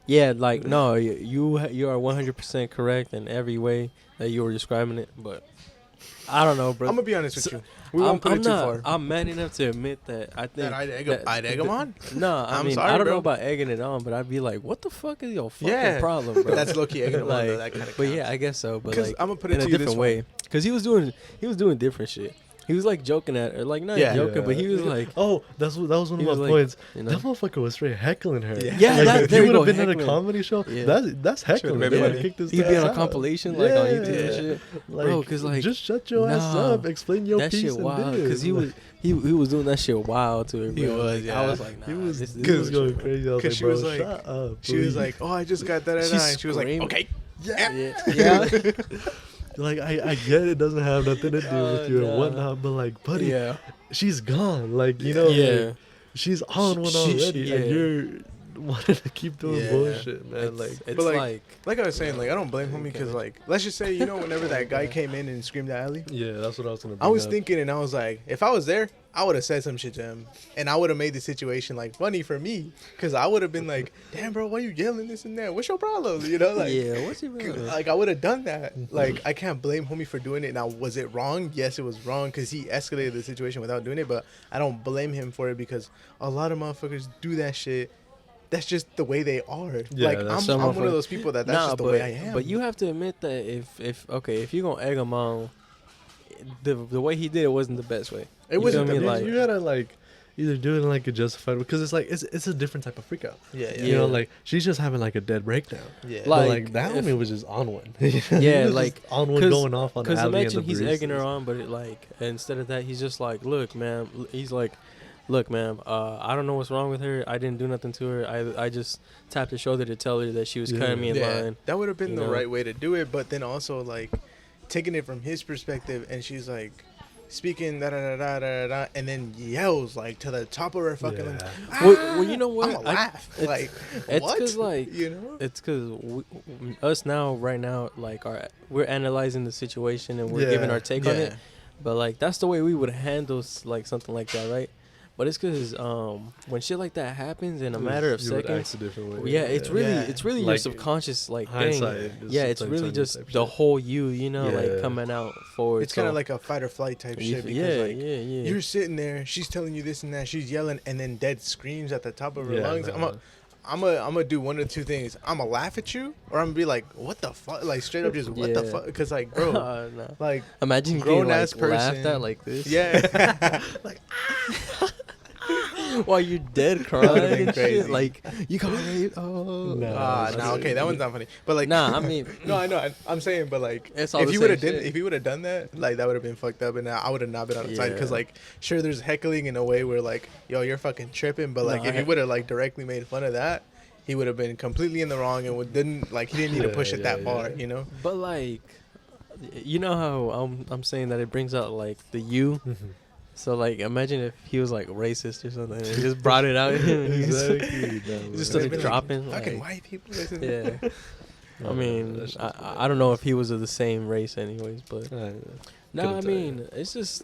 Yeah, like no, you are 100% correct in every way that you were describing it, but I don't know, bro. I'm gonna be honest with So- you. We won't put it too far. I'm man enough to admit that I think That I'd egg him on. No, I I'm mean sorry, I don't bro. know about egging it on, but I'd be like, what the fuck is your fucking Yeah. problem, bro? But that's low key egging him on. Like, Though, that kind of. but yeah, I guess so. But because like, I'm gonna put in it a to you this different way. way, because he was doing different shit. He was like joking at her, like not Yeah. joking, but he was like, oh, that was one He of was my like, points. you know, That motherfucker was straight heckling her. Yeah. Yeah, like, that- if there he you would have go, been at a heckling. comedy show, Yeah. that's heckling. been They funny. would've kicked his he'd be ass on a out. compilation like on YouTube and Yeah. shit. Like, Bro, 'cause, like, just shut your ass nah, up, explain your That piece shit and wild, do it. because he was he was doing that shit wild to her. He bro. was, Like, yeah. I was like, nah, he was, this he was is going crazy. I was 'cause like, she bro, was like- shut up. She was please. like, "Oh, I just got that." She And she was like, screamed. "Okay." yeah. like I get it doesn't have nothing to do with you nah. and whatnot, but like, buddy, Yeah. she's gone. Like, you know, Yeah. like, she's on one She- already, yeah. and you're wanting to keep doing Yeah. bullshit, man. Like, It's But, like, Like I was saying, like I don't blame homie because like let's just say whenever that guy came in and screamed at Ali, yeah, that's what I was gonna. I was thinking and I was like, if I was there, I would have said some shit to him and I would have made the situation like funny for me because I would have been like, damn bro, why you yelling this and that? What's your problem? You know, like yeah, what's your problem? like I would have done that. Like I can't blame homie for doing it. Now was it wrong? Yes, it was wrong because he escalated the situation without doing it. But I don't blame him for it because a lot of motherfuckers do that shit. That's just the way they are. Yeah, like that's I'm one motherfucker- of those people that's just the but, way I am. But you have to admit that if you're gonna egg him on, the way he did it wasn't the best way. It You wasn't feel the me? you, Like, you gotta like either do it in like a justified because it's like it's a different type of freak out. yeah, You know, Yeah. like she's just having like a dead breakdown. yeah. But Like, like that if- homie was just on one. Yeah, He was like, just on one 'cause- going off on Because Ali and imagine the he's egging her baristas. on, but it like instead of that, he's just like, look, ma'am. He's like, look, ma'am. I don't know what's wrong with her. I didn't do nothing to her. I just tapped her shoulder to tell her that she was Yeah. cutting me in line. That would have been you the know? right way to do it. But then also like taking it from his perspective, and she's like speaking da da da da da da, and then yells like to the top of her fucking. Yeah. Like, Well, you know what? I'm gonna laugh. it's- Like it's what? 'cause, like, you know. It's because us now, right now, like we're analyzing the situation and we're Yeah. giving our take on Yeah. it. But like that's the way we would handle like something like that, right? But it's because when shit like that happens in a matter of You would seconds, act a different way. yeah, it's really Yeah. it's really your Like, subconscious like thing. hindsight is Yeah, it's sometimes really on just type the shit. whole you know, like Yeah. coming out forward. It's kind of So, like a fight or flight type you- shit because yeah, like yeah. you're sitting there, she's telling you this and that, she's yelling, and then dead screams at the top of her Yeah, lungs. nah. I'm gonna do one of two things. I'm gonna laugh at you, or I'm gonna be like, "What the fuck?" Like straight up, just what the Yeah. fuck? Because like, bro, No. like, Imagine grown grown ass ass laughed person. at like this. yeah, while you're dead been crying and crazy. shit. Like you got raped. Oh, Nah, okay, that one's not funny. But like, Nah, I mean, no, I know. I'm saying, but like, It's all if the he same would have shit. if he would have done that, like that would have been fucked up, and I would have not been on the side because Yeah. like, sure, there's heckling in a way where like, yo, you're fucking tripping, but like, No, if he would have like directly made fun of that, he would have been completely in the wrong and didn't like he didn't need to push it that far, you know? but like, you know how I'm saying that it brings out like the you. So like, imagine if he was like racist or something, and he just brought it out. And he just- Exactly. he just Would've started been dropping. Fucking like- white people. Listen. Yeah. I mean, I don't know if he was of the same race, anyways, but no, Couldn't I tell mean, it's just,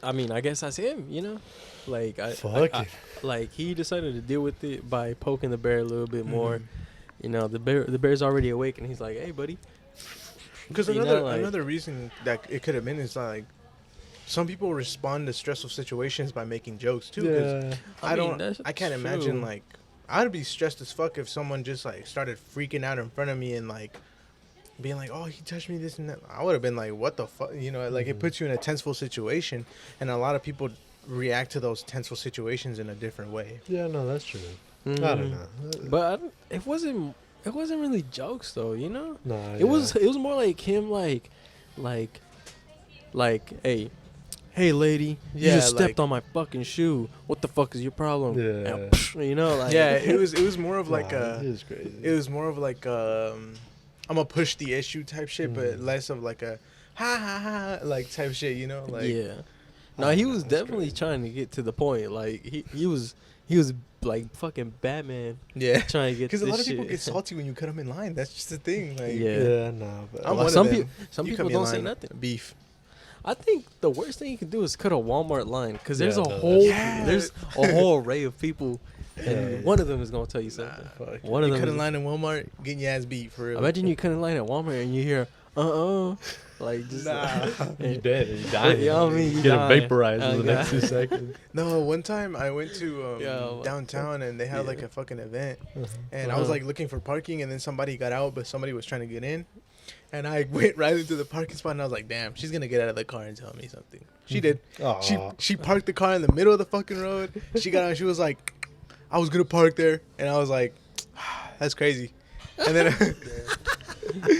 I mean, I guess that's him, you know, like Fuck it. like he decided to deal with it by poking the bear a little bit more. Mhm. You know, the bear's already awake, and he's like, "Hey, buddy." Because You know, another like- another reason that it could have been is like some people respond to stressful situations by making jokes too. 'Cause Yeah. I mean, don't. that's I can't true. imagine like I'd be stressed as fuck if someone just like started freaking out in front of me and like being like, "Oh, he touched me this and that." I would have been like, "What the fuck?" You know, like it Mhm. puts you in a tenseful situation, and a lot of people react to those tenseful situations in a different way. Yeah, no, that's true. I Mhm. don't know. But I don't, it wasn't really jokes though, you know. Nah, It was more like him like hey lady, you Yeah, just stepped like- on my fucking shoe. What the fuck is your problem? Yeah. And, you know, like Yeah, it was more of like Nah, a. it is crazy. It was more of like I'm gonna push the issue type shit, but Mhm. less of like a ha ha ha like type shit. You know, like yeah. No, I he don't was know, that's definitely crazy. trying to get to the point. Like he was like fucking Batman yeah. trying to get. Because a lot of this people shit. get salty when you cut them in line. That's just the thing. Like, Yeah. Yeah, nah, but I'm Well, one some of them. some You people cut me in don't say line, nothing. Beef. I think the worst thing you can do is cut a Walmart line because there's Yeah, a no, whole that's- there's a whole array of people, and Yeah. one of them is gonna tell you something. fuck. One of You them. cut in is- line in Walmart, getting your ass beat for real. Imagine you cut in line at Walmart and you hear like just Nah. You dead. You dying. You know what I mean? You Getting dying. vaporized in the Oh, next God. 2 seconds. No, one time I went to Yo, downtown and they had like yeah. a fucking event, and I was like looking for parking, and then somebody got out, but somebody was trying to get in, and I went right into the parking spot, and I was like, "Damn, she's gonna get out of the car and tell me something." She did. She parked the car in the middle of the fucking road. She got out. She was like, "I was gonna park there," and I was like, "That's crazy." And then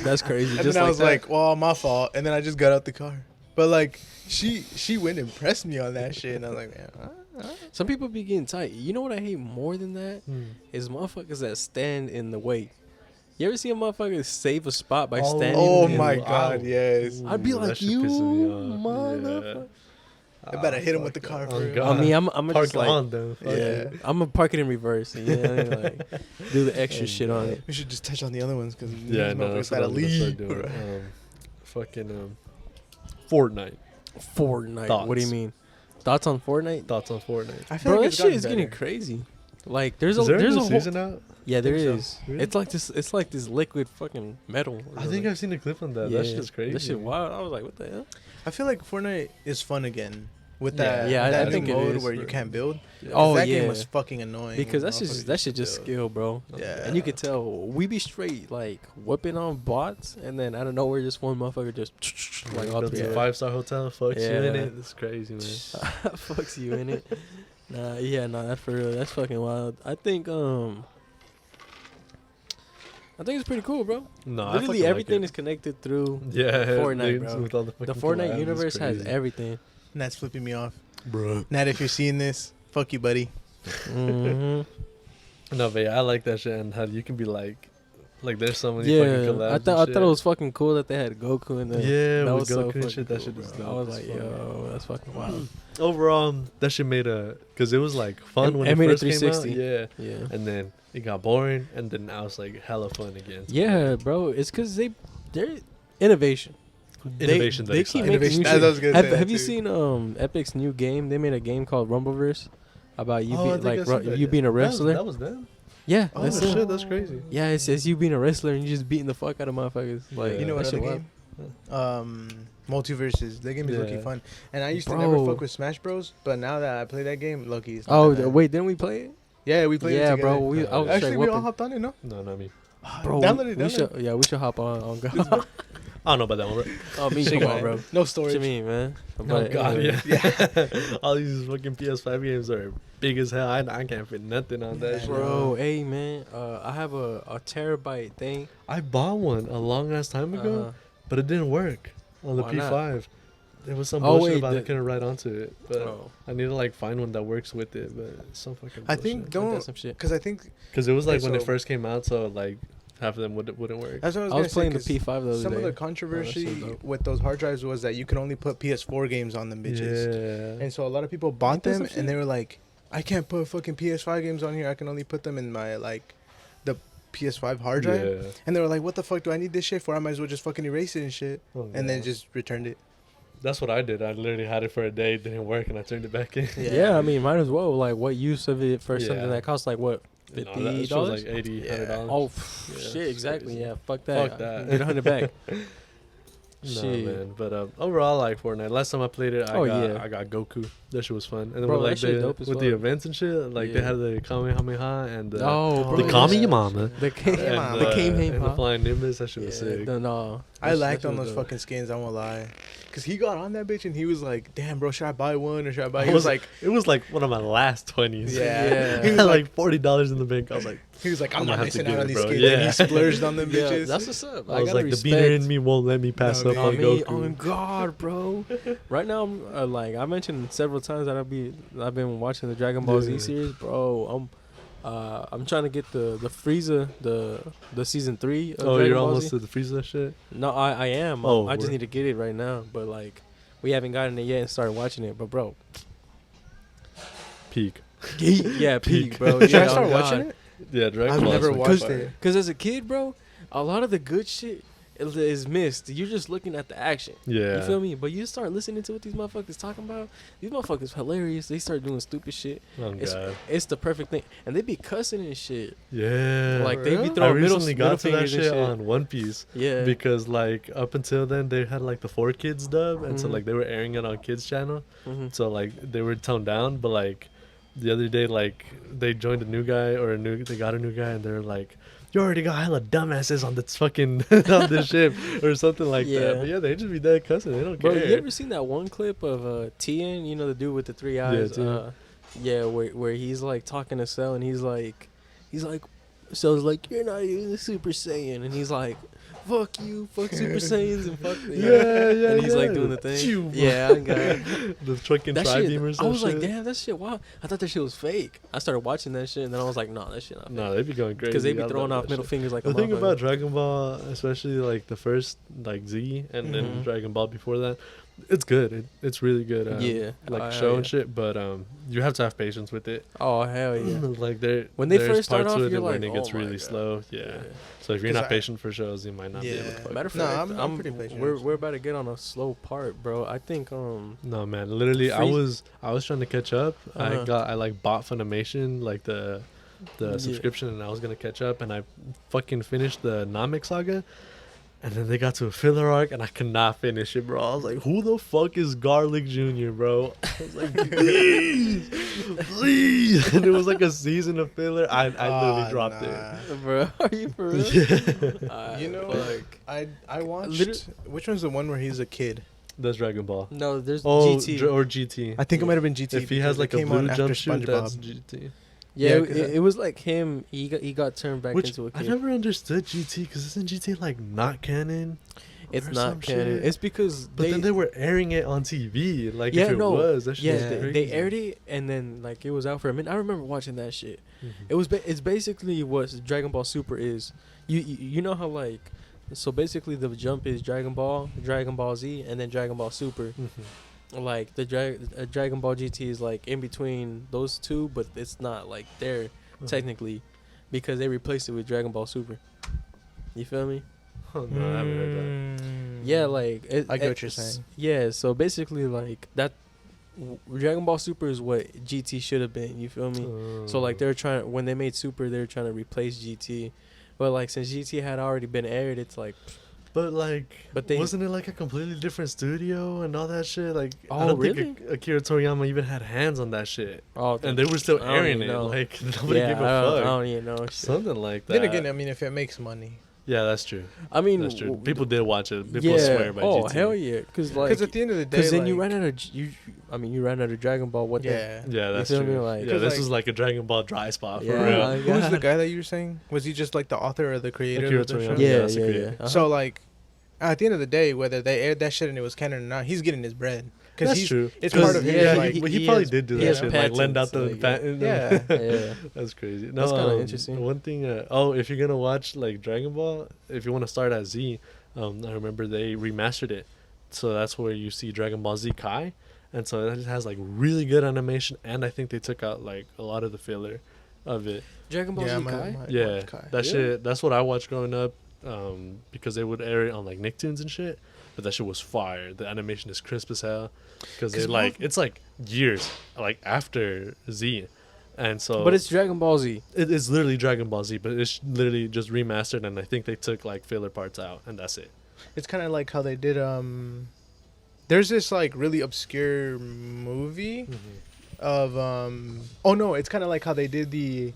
that's crazy. and Just then I like was that. like, "Well, my fault." And then I just got out the car. But like, she went and pressed me on that shit, and I was like, "Man, some people be getting tight. You know what I hate more than that Hmm. is motherfuckers that stand in the way. You ever see a motherfucker save a spot by Oh, standing? oh in my the- god, yes." I'd be Ooh, like, that shit you pisses me off. motherfucker. I better hit him with the car Oh, first. God. I mean, I'm Park just like, on them. Fuck yeah, it. I'm gonna park it in reverse. You know what I mean? Like, do the extra shit on it. We should just touch on the other ones because Yeah, no, that's what gotta I'm gonna start leave. doing. Fucking Fortnite. Fortnite. What do you Thoughts? mean? Thoughts on Fortnite? Thoughts on Fortnite? I feel Bro, like that it's shit gotten is getting better. crazy. Like, there's Is a there there's a a whole season out? yeah, there Think so. is. Really? It's like this. It's like this liquid fucking metal. or I think something. I've seen a clip on that. That shit's crazy. That shit wild. I was like, what the hell? I feel like Fortnite is fun again with Yeah. that. Yeah, I that think new it mode is where for- you can't build. Oh, that yeah. game was fucking annoying. Because when that's just motherfuckers that shit just build. skill, bro. Yeah. And you could tell we be straight like whipping on bots, and then out of nowhere, just one motherfucker just like all Built three. a 5-star hotel, fucks you in Yeah. it. It's crazy, man. Fucks you in it. Nah, yeah, nah, that's for real. That's fucking wild. I think it's pretty cool, bro. No, I Literally fucking everything like is connected through it. Yeah, Fortnite, dude, bro. With all the, the fucking Fortnite collabs, universe it's has crazy. everything. Nat's flipping me off. Bro. Nat, if you're seeing this, fuck you, buddy. hmm No, but yeah, I like that shit, and how you can be like there's so many Yeah, fucking collabs. I and thought shit. it was fucking cool that they had Goku in there. Yeah, that with was so Goku and fucking shit, that cool, shit is bro. dope I was as like, fuck. yo, that's fucking wild. Overall, that shit made because it was like fun when it it made a first came out. 360. Yeah, Yeah. and then it got boring, and then now it's like hella fun again. Yeah, bro. It's because they're innovation. Innovation. They keep making Innovation. new That's shit. what I was gonna say that Have you too. seen Epic's new game? They made a game called Rumbleverse about you Oh, I being think I like seen that, you yeah. being a wrestler. That was them. Yeah, Oh that's it. shit, that's crazy. Yeah, it says you being a wrestler and you just beating the fuck out of motherfuckers. Like, Yeah. You know what that other shit game? Multiverses. That game is Yeah. low-key fun. And I used to never Bro. fuck with Smash Bros. But now that I play that game, low-key is wild. not that bad. Wait, didn't we play it? Yeah, we played it Yeah, together. bro. I was Actually, straight we all whooping. hopped on it, no? No, not me. Bro, Download it, we download should. Yeah, we should hop on. Go. I don't know about that one, bro. Oh, me, Shit, come on, man. bro. No What storage. you mean, man? Oh But, god, anyway. yeah. All these fucking PS5 games are big as hell. I can't fit nothing on that Yeah, shit. Bro, hey man, I have a terabyte thing. I bought one a long ass time ago, Uh-huh. but it didn't work on the Why not? P5. There was some Oh, bullshit wait, about I the- couldn't write onto it, but Oh, I need to like find one that works with it. But it's some fucking. I think I don't got some shit. because I think because it was like Okay, when it so- first came out, so like half of them wouldn't work. that's what I was, I was playing the gonna say, 'cause P5 the other some day. of the Oh, controversy that shit dope. with those hard drives was that you could only put PS4 games on them bitches, Yeah. and so a lot of people bought Ain't that them some and shit? they were like, I can't put fucking PS5 games on here. I can only put them in my like the PS5 hard drive. Yeah. And they were like, what the fuck do I need this shit for? I might as well just fucking erase it and shit. Oh, And then God. just returned it. That's what I did. I literally had it for a day, it didn't work, and I turned it back in. Yeah. I mean, might as well. Like, what use of it for something Yeah. that costs like what, No, that $50? shit was like $80, Yeah. $100. Oh, Yeah, shit, it's exactly. crazy. Yeah, fuck that. Fuck that. Get 100 back. No, Shit. man. But overall, I like Fortnite. Last time I played it, Oh, yeah. I got Goku. That shit was fun. And then Bro, with, that like shit the, dope as with the fuck. events and shit, like they Yeah. had the Kamehameha and the Oh, bro. the yeah. Kamehameha. The came, And, the uh, came and the flying Nimbus. That shit was sick. No, I that liked shit on was those dope. fucking skins, I won't lie. Because he got on that bitch and he was like, damn, bro, should I buy one or should I buy? I He was was- like, It was like one of my last 20s. yeah. Yeah. He had like $40 in the bank. I was like, He was like, I'm I'm not gonna have to missing get out on it, these bro. skins. Yeah. And he splurged on them Yeah, bitches. that's what's up. I was gotta like, the respect. beaner in me won't let me pass No, up man. on Me, Goku. oh God, bro! Right now, I'm like I mentioned several times that I've been watching the Dragon Ball Yeah. Z series, bro. I'm trying to get the Frieza the season 3 of Oh, Dragon you're Ball almost Z. to the Frieza shit? No, I am. Oh, I just word. need to get it right now, but like we haven't gotten it yet and started watching it. But bro, Peak. yeah, peak, bro. Should Yeah, I start oh, watching God. it? Yeah, Dragon I've Ball. never is watched fucking it. fire. Cause as a kid, bro, a lot of the good shit is missed. You're just looking at the action. Yeah. You feel me? But you start listening to what these motherfuckers talking about. These motherfuckers hilarious. They start doing stupid shit. Oh, It's, God. it's the perfect thing, and they be cussing and shit. Yeah. Like they be real? I throwing recently got to that fingers and shit on One Piece Yeah, because like up until then they had like the 4Kids dub, and so Mhm. like they were airing it on Kids channel, Mhm. so like they were toned down. But like the other day, like they joined a new guy they got a new guy, and they're like, you already got hella dumbasses on this fucking on this ship or something like Yeah. that. But yeah, they just be that cussing. They don't bro. care. You ever seen that one clip of Tien? You know the dude with the 3 eyes. Tien. Yeah, where he's like talking to Cell, and he's like, Cell's like, you're not even a Super Saiyan, and he's like, fuck you, fuck Super Saiyans, and fuck the Yeah, and he's like yeah. doing the thing. Phew. Yeah, I got it. The fucking That tri shit, beamers. I was like, damn, that shit, wow. I thought that shit was fake. I started watching that shit, and then I was like, nah, that shit not fake. No, they be going crazy. Because they be I throwing love off that middle shit. fingers like The a thing motherfucker. about Dragon Ball, especially like the first like Z and then Mhm. Dragon Ball before that, it's good. It's really good. Yeah. like Oh, show hell and yeah. shit. But you have to have patience with it. Oh, hell yeah. like When they there's first start parts off, with you're it when like, it gets oh my really God. slow. Yeah. So if you're 'Cause not I- patient for shows, you might not be able to Yeah. fuck. Matter of No, fact, I'm pretty patient, We're actually. we're about to get on a slow part, bro. I think No man, literally, I was trying to catch up. Uh-huh. I like bought Funimation like the Yeah. subscription, and I was gonna catch up, and I fucking finished the Namek saga, and then they got to a filler arc, and I could not finish it, bro. I was like, who the fuck is Garlic Jr., bro? I was like, please, and it was like a season of filler. I literally dropped it. bro, are you for real? Yeah, You know, fuck. I watched. Liter- Which one's the one where he's a kid? that's Dragon Ball. No, there's Oh, GT. or GT. I think it might have been GT. If he has because like it a came blue on after jumpsuit, that's SpongeBob. GT. yeah, Yeah, it, 'cause it was like him. He got turned back Which into a I kid. never understood GT, because isn't GT like not canon? It's or not some canon. shit. It's because But then they were airing it on TV. Like Yeah, if it no. was, that shit yeah, was they crazy. aired it and then like it was out for a minute. I remember watching that shit. Mhm. It was it's basically what Dragon Ball Super is. You know how like so basically the jump is Dragon Ball Z, and then Dragon Ball Super. Mhm. Like the Dragon Ball GT is like in between those two, but it's not like there Uh-huh. technically because they replaced it with Dragon Ball Super. You feel me? Oh, no, I haven't heard that. Yeah, like I get what you're it's- saying. Yeah, so basically like that. Dragon Ball Super is what GT should have been. You feel me? So like Oh. they're trying when they made Super, they're trying to replace GT, but like since GT had already been aired, it's like But like, But they- wasn't it like a completely different studio and all that shit? Like, I Oh, don't really? think Akira Toriyama even had hands on that shit, oh, and they were still I don't airing even it. know. Like nobody yeah, gave I a don't, I fuck. don't even know. Shit. Something like that. Then again, I mean, if it makes money, Yeah, that's true. I mean, That's true. People did watch it. People swear by Oh GT. hell yeah, because like, Because at the end of the day, because then like, you ran out of you ran out of Dragon Ball. What? yeah. Yeah, that's feel me? true. Like- yeah, 'Cause, this like- is like a Dragon Ball dry spot for Yeah, real. yeah. Who was the guy that you were saying? Was he just like the author or the creator Akira of the Toriyama. show? Yeah, Yeah, yeah, that's a yeah. great- Uh-huh. So like, at the end of the day, whether they aired that shit and it was canon or not, he's getting his bread. Because That's he's true. it's 'Cause, part of his, yeah, like- he probably has- did do he that has shit, like lend out patents, the like, patent. yeah. yeah. That's crazy. That's No, kinda interesting. One thing. If you're gonna watch like Dragon Ball, if you want to start at Z, I remember they remastered it, so that's where you see Dragon Ball Z Kai, and so it has like really good animation, and I think they took out like a lot of the filler of it. Dragon Ball Yeah, Z my- Kai. my- Yeah, Kai. that Really? shit. That's what I watched growing up, because they would air it on like Nicktoons and shit. But that shit was fire. The animation is crisp as hell, because it's like years like after Z, and so. But it's Dragon Ball Z. It is literally Dragon Ball Z, but it's literally just remastered, and I think they took like filler parts out, and that's it. It's kind of like how they did. There's this like really obscure movie of Oh no, it's kind of like how they did the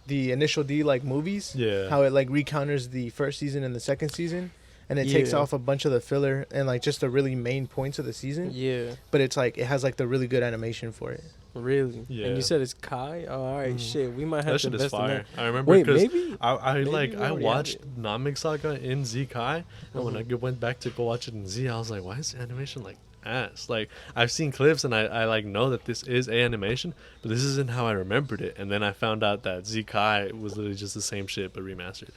Initial D like movies. Yeah. How it like recounters the first season and the second season, and it takes Yeah. off a bunch of the filler and like just the really main points of the season. Yeah, But it's like it has like the really good animation for it. really. Yeah. And you said it's Kai. Oh, all right, Mhm. shit. We might have That to shit is invest in fire. that. I remember Wait, because maybe. I Maybe like we I already watched have Namek Saga in Z Kai, and when I Mhm. went back to go watch it in Z, I was like, why is the animation like ass? Like I've seen clips and I like know that this is a animation, but this isn't how I remembered it. And then I found out that Z Kai was literally just the same shit but remastered.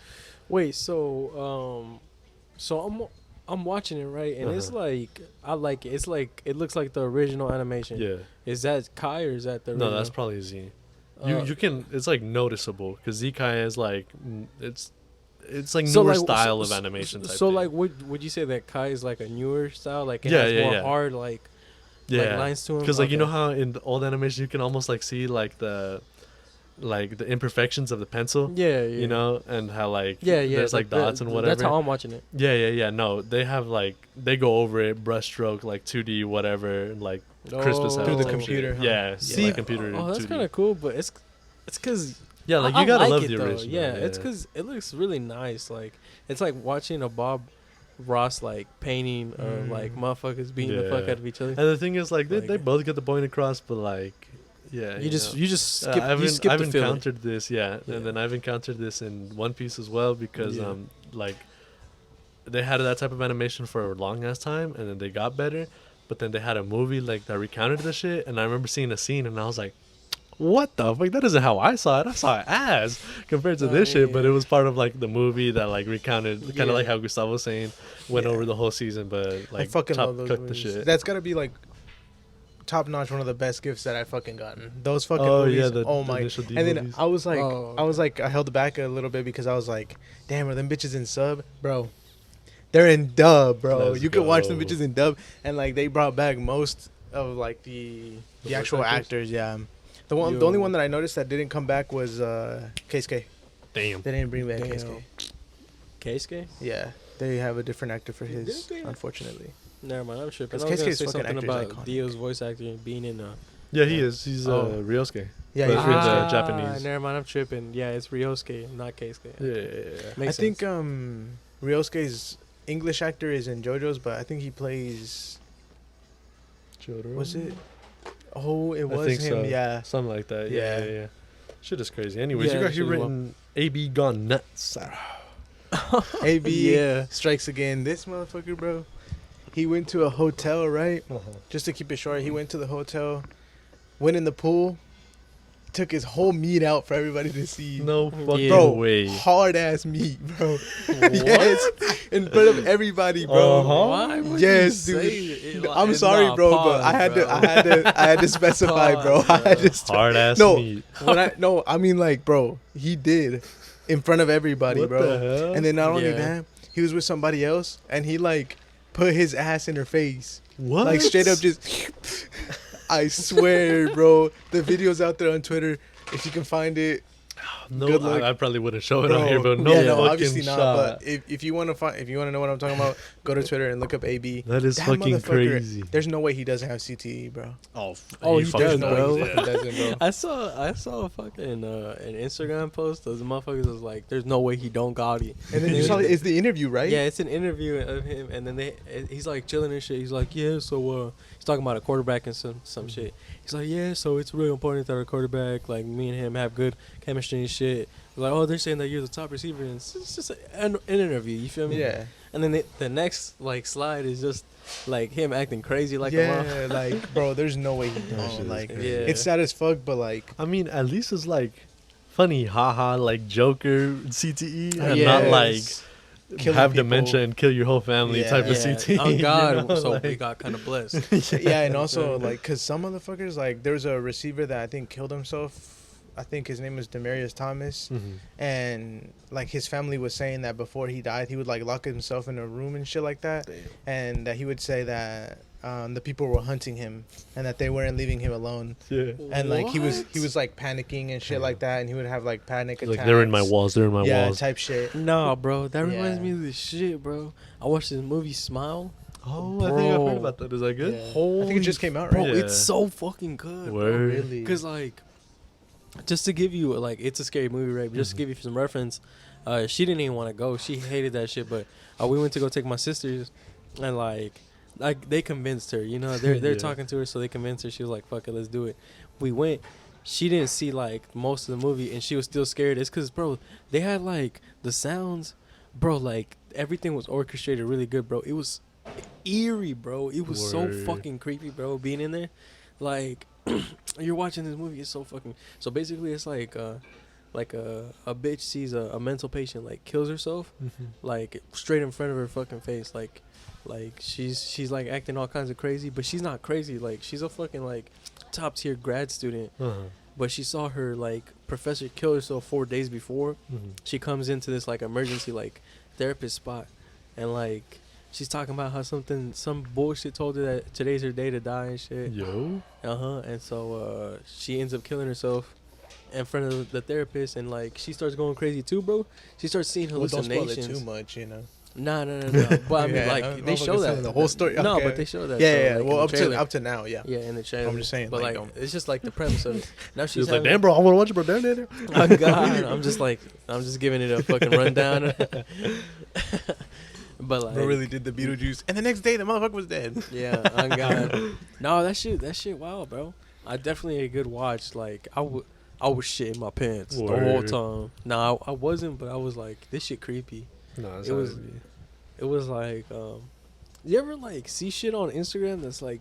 Wait, so I'm watching it right, and it's Uh-huh. like I like it. It's like it looks like the original animation. Yeah. Is that Kai or is that the No, original? that's probably Z. Uh, You can, it's like noticeable because Z Kai is like it's like So, newer like, style so- of animation type So thing. like, would you say that Kai is like a newer style? Like it Yeah, has yeah, more yeah. hard like yeah, lines to 'em? because like you know Okay. how in the old animation you can almost like see like the imperfections of the pencil, Yeah, yeah. you know, and how like Yeah, yeah. there's like dots and whatever. That's how I'm watching it. Yeah. No, they have like they go over it, brushstroke, like 2D, whatever, and, like crisp as hell. Through the type computer, shit. huh? Yeah, See, like computer. Oh, that's 2D. kind of cool, but it's because Yeah, like you gotta love the though. original. Yeah, it's because it looks really nice. Like it's like watching a Bob Ross like painting of like motherfuckers beating the fuck Yeah. out of each other. And the thing is, like, they Like- both get the point across, but like, yeah, You just know. skip I've you skip I've the filler. encountered this, yeah, Yeah. and then I've encountered this in One Piece as well because Yeah. like they had that type of animation for a long ass time, and then they got better, but then they had a movie like that recounted the shit, and I remember seeing a scene, and I was like, what the fuck? That isn't how I saw it. I saw it as compared to this shit, but it was part of like the movie that like recounted, kind Yeah. of like how Gustavo was saying, went Yeah. over the whole season, but I like fucking top love those cooked the movies. shit. That's gotta be like top notch, one of the best gifts that I fucking gotten. Those fucking Oh, movies. yeah, the oh my! initial D And then movies. I was like, Oh, I was like, I held back a little bit because I was like, damn, are them bitches in sub, bro? They're in dub, bro. Let's You can watch them go. bitches in dub, and like they brought back most of like the voice actual actors? actors. Yeah, the only Yo. one that I noticed that didn't come back was Keisuke. Damn. They didn't bring back Damn. Keisuke. Keisuke? Yeah, they have a different actor for Did his, they? unfortunately. Never mind, I'm tripping. 'Cause I was gonna Keisuke's say fucking something actor is about iconic. Dio's voice actor being in Yeah, he is. He's Oh. Ryosuke. Yeah, But he's for Ryosuke. the Japanese. Never mind, I'm tripping. Yeah, it's Ryosuke, not Keisuke. Yeah. Makes I think sense. Ryosuke's English actor is in JoJo's, but I think he plays. Was it? Oh, it was think him. so. Yeah. Something like that. Yeah. Yeah. Shit is crazy. Anyways, Yeah, you got shit here is wild. written AB gone nuts. AB Yeah. strikes again. This motherfucker, bro. He went to a hotel, right? Uh-huh. Just to keep it short, he went to the hotel, went in the pool, took his whole meat out for everybody to see. No fucking Bro, way. hard ass meat, bro. Yes, in front of everybody, bro. Uh-huh. Why would Yes, you dude. say it? I'm It's sorry, not bro, pause, but I had bro. I had to specify, bro. Pause, I had bro. to Hard ass No. meat. I mean like, bro, he did in front of everybody, What bro. the hell? And then not only Yeah. that, he was with somebody else, and he like put his ass in her face, What? like straight up just. I swear, bro. The video's out there on Twitter. If you can find it, No, Good luck. I probably wouldn't show it Bro, on here, but no yeah, no, fucking obviously shot. not. But if you want to know what I'm talking about, go to Twitter and look up AB. That is That fucking motherfucker, crazy. There's no way he doesn't have CTE, bro. Oh, he fucking does, no bro. way he fucking doesn't, bro. I saw a fucking an Instagram post. Those motherfuckers was like, "There's no way he don't got it." And then you saw it's the interview, right? Yeah, it's an interview of him, and then he's like chilling and shit. He's like, yeah, so he's talking about a quarterback and some shit. He's like, yeah, so it's really important that our quarterback, like me and him, have good chemistry and shit. Like, oh, they're saying that you're the top receiver, and it's just an interview. You feel me? Yeah. And then the next like slide is just like him acting crazy like a Yeah, like, bro, there's no way he That shit don't. is Like, crazy. Yeah. it's sad as fuck, but like, I mean, at least it's like funny, haha, like Joker CTE, and yes. not like Killing have people. dementia and kill your whole family type of Yeah. CTE. Oh God, you know, so like- we got kind of blessed. yeah, and also like, cause some motherfuckers, like, there's a receiver that I think killed himself. I think his name was Demarius Thomas, Mhm. and like his family was saying that before he died, he would like lock himself in a room and shit like that, and that he would say that the people were hunting him and that they weren't leaving him alone, Yeah. and like he was What? like panicking and shit like that, and he would have like panic attacks. Like they're in my walls. They're in my yeah, walls. type shit. Nah, bro, that reminds Yeah. me of this shit, bro. I watched this movie Smile. Oh, I think I Bro. heard about that. Is that good? Yeah. I Holy think it just came out, Bro, right? Yeah. it's so fucking good. Oh, Word. really? Cause like, just to give you like, it's a scary movie, right? But just to give you some reference, she didn't even want to go. She hated that shit. But we went to go take my sisters, and like they convinced her. You know, they're Yeah. talking to her, so they convinced her. She was like, "Fuck it, let's do it." We went. She didn't see like most of the movie, and she was still scared. It's cause, bro, they had like the sounds, bro. Like everything was orchestrated really good, bro. It was eerie, bro. It was so Word. fucking creepy, bro. Being in there, like. You're watching this movie, it's so fucking. So basically, it's like a bitch sees a mental patient like kills herself, like straight in front of her fucking face, like she's like acting all kinds of crazy, but she's not crazy. Like she's a fucking like top tier grad student, Uh-huh. but she saw her like professor kill herself 4 days before. Mhm. She comes into this like emergency like therapist spot, and like. She's talking about how some bullshit told her that today's her day to die and shit. Yo. And so she ends up killing herself in front of the therapist, and like she starts going crazy too, bro. She starts seeing Well, don't spoil hallucinations. it too much, you know. No. But I mean, Yeah, like they motherfuckers show that telling the whole story. No, Okay. but they show that. Yeah, so, yeah. like, in Well, the up trailer. to now, yeah. Yeah, in the trailer. I'm just saying, but like, like don't- it's just like the premise of it. Now she's She's like, having, damn, bro, I want to watch it, bro. Damn. Oh God, I'm just giving it a fucking rundown. But like, Bro really did the Beetlejuice, and the next day the motherfucker was dead. yeah, on God. No, that shit, wow, bro. I definitely a good watch. Like I was shitting my pants the whole Word. time. No, I wasn't, but I was like, this shit creepy. No, It was- It was like, you ever like see shit on Instagram that's like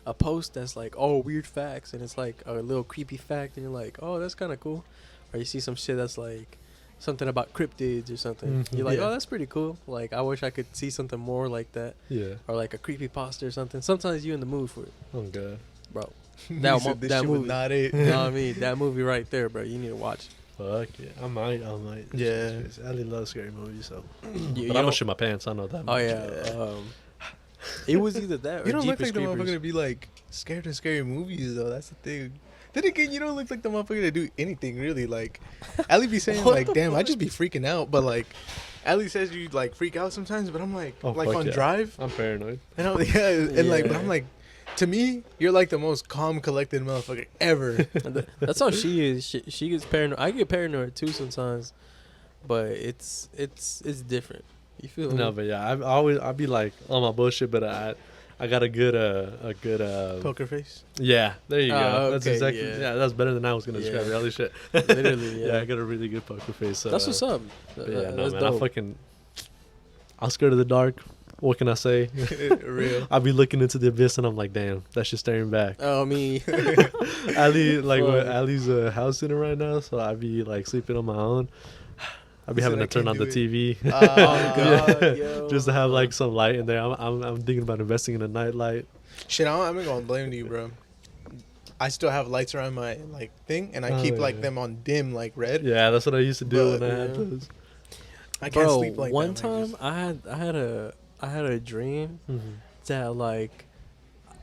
a post that's like, oh, weird facts, and it's like a little creepy fact, and you're like, oh, that's kind of cool. Or you see some shit that's like something about cryptids or something. Mhm. You're like, Yeah. oh, that's pretty cool. Like I wish I could see something more like that, Yeah. or like a creepy pasta or something. Sometimes you in the mood for it, Oh god. bro. He That said this that shit was movie. not it. You know what I mean? That movie right there, bro. You need to watch. Fuck yeah. I might. Yeah. I really love scary movies, so. You, But you I'm gonna don't- shit my pants. I know that. Oh much. yeah. It was either that or You don't look Jeepers like the motherfucker Creepers. to be like scared of scary movies though. That's the thing. Then again, you don't look like the motherfucker to do anything really. Like, Ali be saying like, "Damn, I just be freaking out." But like, Ali says you like freak out sometimes. But I'm like, Oh, like fuck on yeah. drive, I'm paranoid. and I'm yeah, and like, but Yeah. I'm like, to me, you're like the most calm, collected motherfucker ever. That's how she is. She gets paranoid. I get paranoid too sometimes, but it's different. You feel No, me? but yeah, I be like on my bullshit, but I got a good Poker face. yeah. There you go. Oh, That's okay, exactly yeah. That's better than I was gonna describe Yeah. it. Holy shit. Literally, Yeah, yeah. I got a really good poker face. That's what's up. But yeah, no That's man, dope. I'm scared of the dark. What can I say? Real. I'll be looking into the abyss and I'm like, damn, that shit's staring back. Oh, me. Ali, like, Fuck. Ali's house sitting right now, so I be like sleeping on my own. I be He said, having "I to turn can't on the do TV Oh Yeah. God, yo. just to have like some light in there. I'm thinking about investing in a night light. Shit, I'm not gonna blame you, bro. I still have lights around my like thing, and I Oh, keep like yeah. them on dim, like red. Yeah, that's what I used to do But, when I had yeah. those. I can't Bro, sleep like one that. like, time just- I had a dream Mm-hmm. that like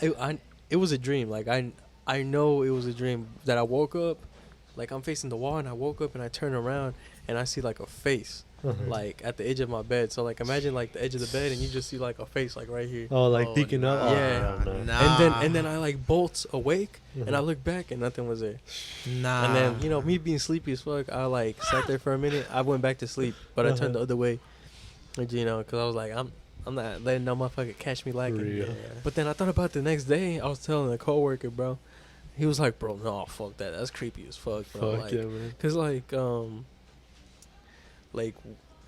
it was a dream. Like I know it was a dream that I woke up like I'm facing the wall, and I woke up and I turn around and I see like a face like at the edge of my bed. So like imagine like the edge of the bed, and you just see like a face like right here. Oh, like Oh, peeking up. nah, Oh, Yeah. no. And then I like bolts awake, and I look back and nothing was there. Nah. And then, you know, me being sleepy as fuck, I like sat there for a minute. I went back to sleep, but I turned the other way. Like, you know, because I was like, I'm not letting no motherfucker catch me lacking. Real. But then I thought about the next day. I was telling a coworker, bro. He was like, bro, no, fuck that. That's creepy as fuck, bro. Fuck Like, yeah, man. cause like,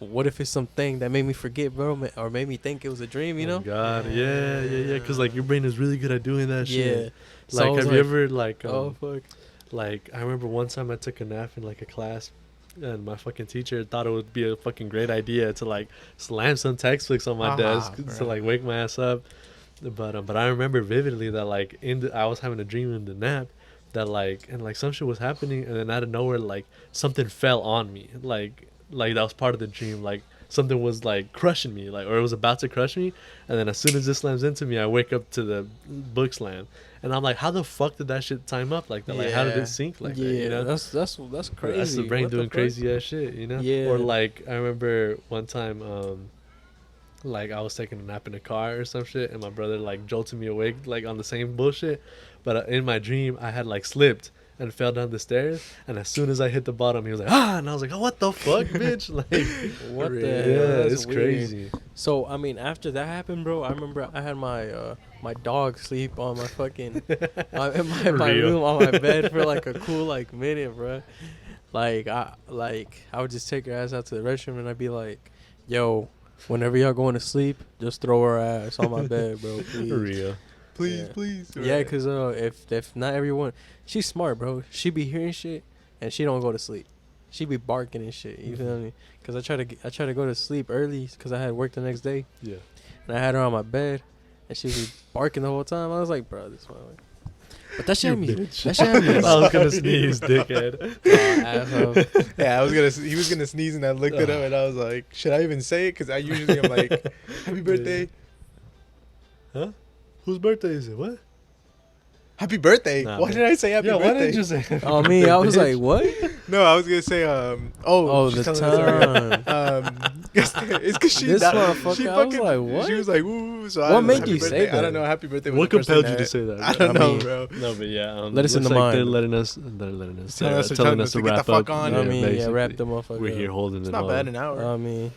what if it's something that made me forget, bro, or made me think it was a dream? You Oh, know? God, yeah. Cause like your brain is really good at doing that Yeah. shit. So I Like, was have you ever like Oh fuck. like I remember one time I took a nap in like a class, and my fucking teacher thought it would be a fucking great idea to like slam some textbooks on my desk to bro. like wake my ass up. But I remember vividly that like I was having a dream in the nap that like some shit was happening, and then out of nowhere like something fell on me, like that was part of the dream, like something was like crushing me, like, or it was about to crush me, and then as soon as this slams into me, I wake up to the book slam, and I'm like, how the fuck did that shit time up like that? Like, how did Yeah. it sync like Yeah, that? You know, that's crazy. that's the brain What doing fuck? crazy ass shit, you know? Yeah. Or like I remember one time, like I was taking a nap in a car or some shit, and my brother like jolted me awake like on the same bullshit, but in my dream I had like slipped and fell down the stairs, and as soon as I hit the bottom, he was like, ah, and I was like, oh, what the fuck, bitch? Like, What the yeah, hell? That's it's weird. crazy. So I mean, after that happened, bro, I remember I had my my dog sleep on my fucking in my Real. room on my bed for like a cool like minute, bro. Like I would just take her ass out to the restroom, and I'd be like, yo, whenever y'all going to sleep, just throw her ass on my bed, bro, please. Real. Please, Yeah. please. Yeah, cause if not everyone, she's smart, bro. She be hearing shit, and she don't go to sleep. She be barking and shit. You feel me? Cause I try to go to sleep early, cause I had work the next day, Yeah. and I had her on my bed, and she was barking the whole time. I was like, bro, this one. But that shit had me. That shit had me. I was gonna sneeze, dickhead. Asshole. Yeah, he was gonna sneeze, and I looked it up, and I was like, should I even say it? Because I usually am like, happy birthday, Huh? Whose birthday is it? What? happy birthday. Nah, Why man. did I say happy Yeah, birthday? why didn't you say? Oh me, I was like, what? No, I was gonna say Oh, she's the telling us time. it's because she This not- motherfucker, she I was fucking like, what? she was like woo. So What I was made like, you happy say birthday. I that? don't know. Happy birthday. was What the first compelled thing you to say that? I don't I know, mean, bro. No, but yeah. Let us in looks the like mind. They're letting us. Telling us to wrap get the fuck up. on. I mean, yeah, basically. wrap the motherfucker. We're here up. holding It's it not all. bad, an hour. I mean,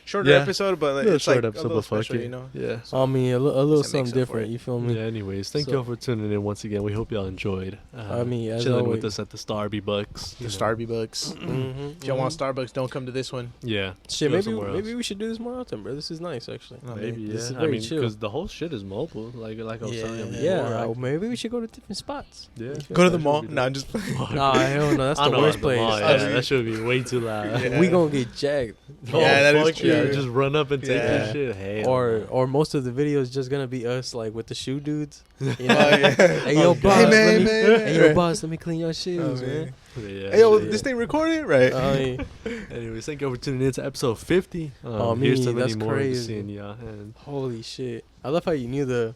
Shorter Yeah. episode, but Little it's short like episode, a little but fuck special, it. you know. Yeah. I mean, a little Guess it something makes up for different. it. You feel me? Yeah. Anyways, thank So- y'all for tuning in once again. We hope y'all enjoyed. I mean, as chilling always. with us at the Starby Bucks. The Starby Bucks. Mm-hmm. If y'all want Starbucks, don't come to this one. Yeah. Shit, go maybe somewhere else. we should do this more often, bro. This is nice, actually. Oh, Maybe, yeah. This is I very mean, chill. because the whole shit is mobile. Like I was telling you before. Yeah, like- maybe we should go to different spots. yeah. You feel Go to me? the mall. should be No, I'm just playing. Nah, hell no, that's I the know, worst at place. mall, Oh, yeah, see? that should be way too loud. Yeah. We gonna get jacked. Yeah, that is fuck yeah, true. just run up and take Yeah. your shit. Hey, Or most of the videos just gonna be us like with the shoe dudes. You know? Oh, yeah. Hey yo, Oh, boss, hey, let man, me, man, hey man. yo, boss, let me clean your Oh, shoes, man. yeah. Hey, yo, Yeah. this thing recorded? Right. I mean, Anyways, thank you for tuning in to episode 50. Oh, Here's me, to many that's more crazy. seeing y'all. And holy shit! I love how you knew the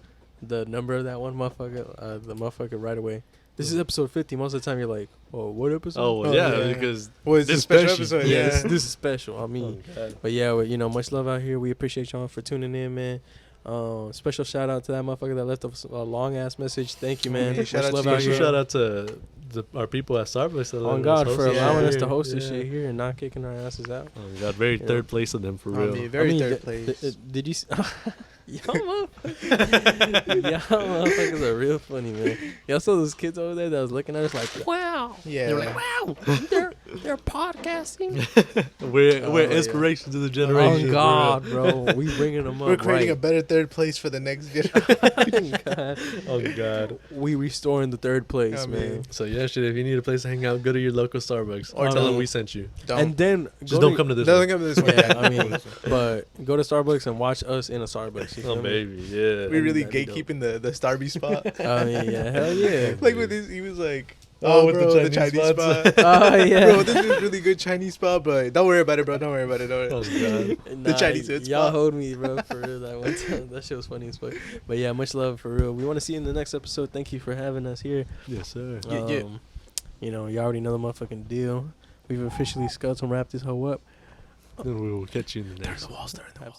number of that one motherfucker, the motherfucker right away. This is episode 50. Most of the time, you're like, "Oh, what episode?" oh, Oh, yeah, yeah. because Well, it's This a special special. episode. yeah, Yeah. this is special. I mean, but yeah, well, much love out here. We appreciate y'all for tuning in, man. Special shout out to that motherfucker that left us a long ass message. Thank you, man. Yeah, Much shout out love to out you. here. shout out to our people at Starbucks. That On let God us for host allowing it us to here. host this Yeah. shit here and not kicking our asses out. Oh, God, very Yeah. third place of them for real. I mean, very third th- place. did you? Y'all motherfuckers are real funny, man. Y'all saw those kids over there that was looking at us like, wow. Yeah. They were like, wow, they're podcasting. we're Oh, yeah. inspiration to the generation. Oh for God, bro, we bringing them up. We're creating a right. better third place for the next generation. God. real. Oh God. We restoring the third place, I man. mean, So yeah, shit. If you need a place to hang out, go to your local Starbucks or I tell them mean- we sent you. And then Just don't come to this. Doesn't one. come to this one. Yeah, I mean, but go to Starbucks and watch us in a Starbucks. You feel Oh me? baby, yeah. We really That'd be dope. gatekeeping the Starby spot. I mean, yeah, hell yeah. Like with this, he was like, Oh, "Oh, with bro, the the Chinese Chinese spots." spot." Oh yeah. Bro, this is really good Chinese spot, but don't worry about it, bro. Don't worry about it. Don't Oh worry. God. The Chinese food Y'all spot. hold me, bro, for real. That one time, that shit was funny as fuck. But yeah, much love for real. We want to see you in the next episode. Thank you for having us here. Yes, sir. Yeah, yeah. You know, you already know the motherfucking deal. We've officially skeleton wrapped this hoe up. Then we will catch you in the next one. Walls, turn the walls.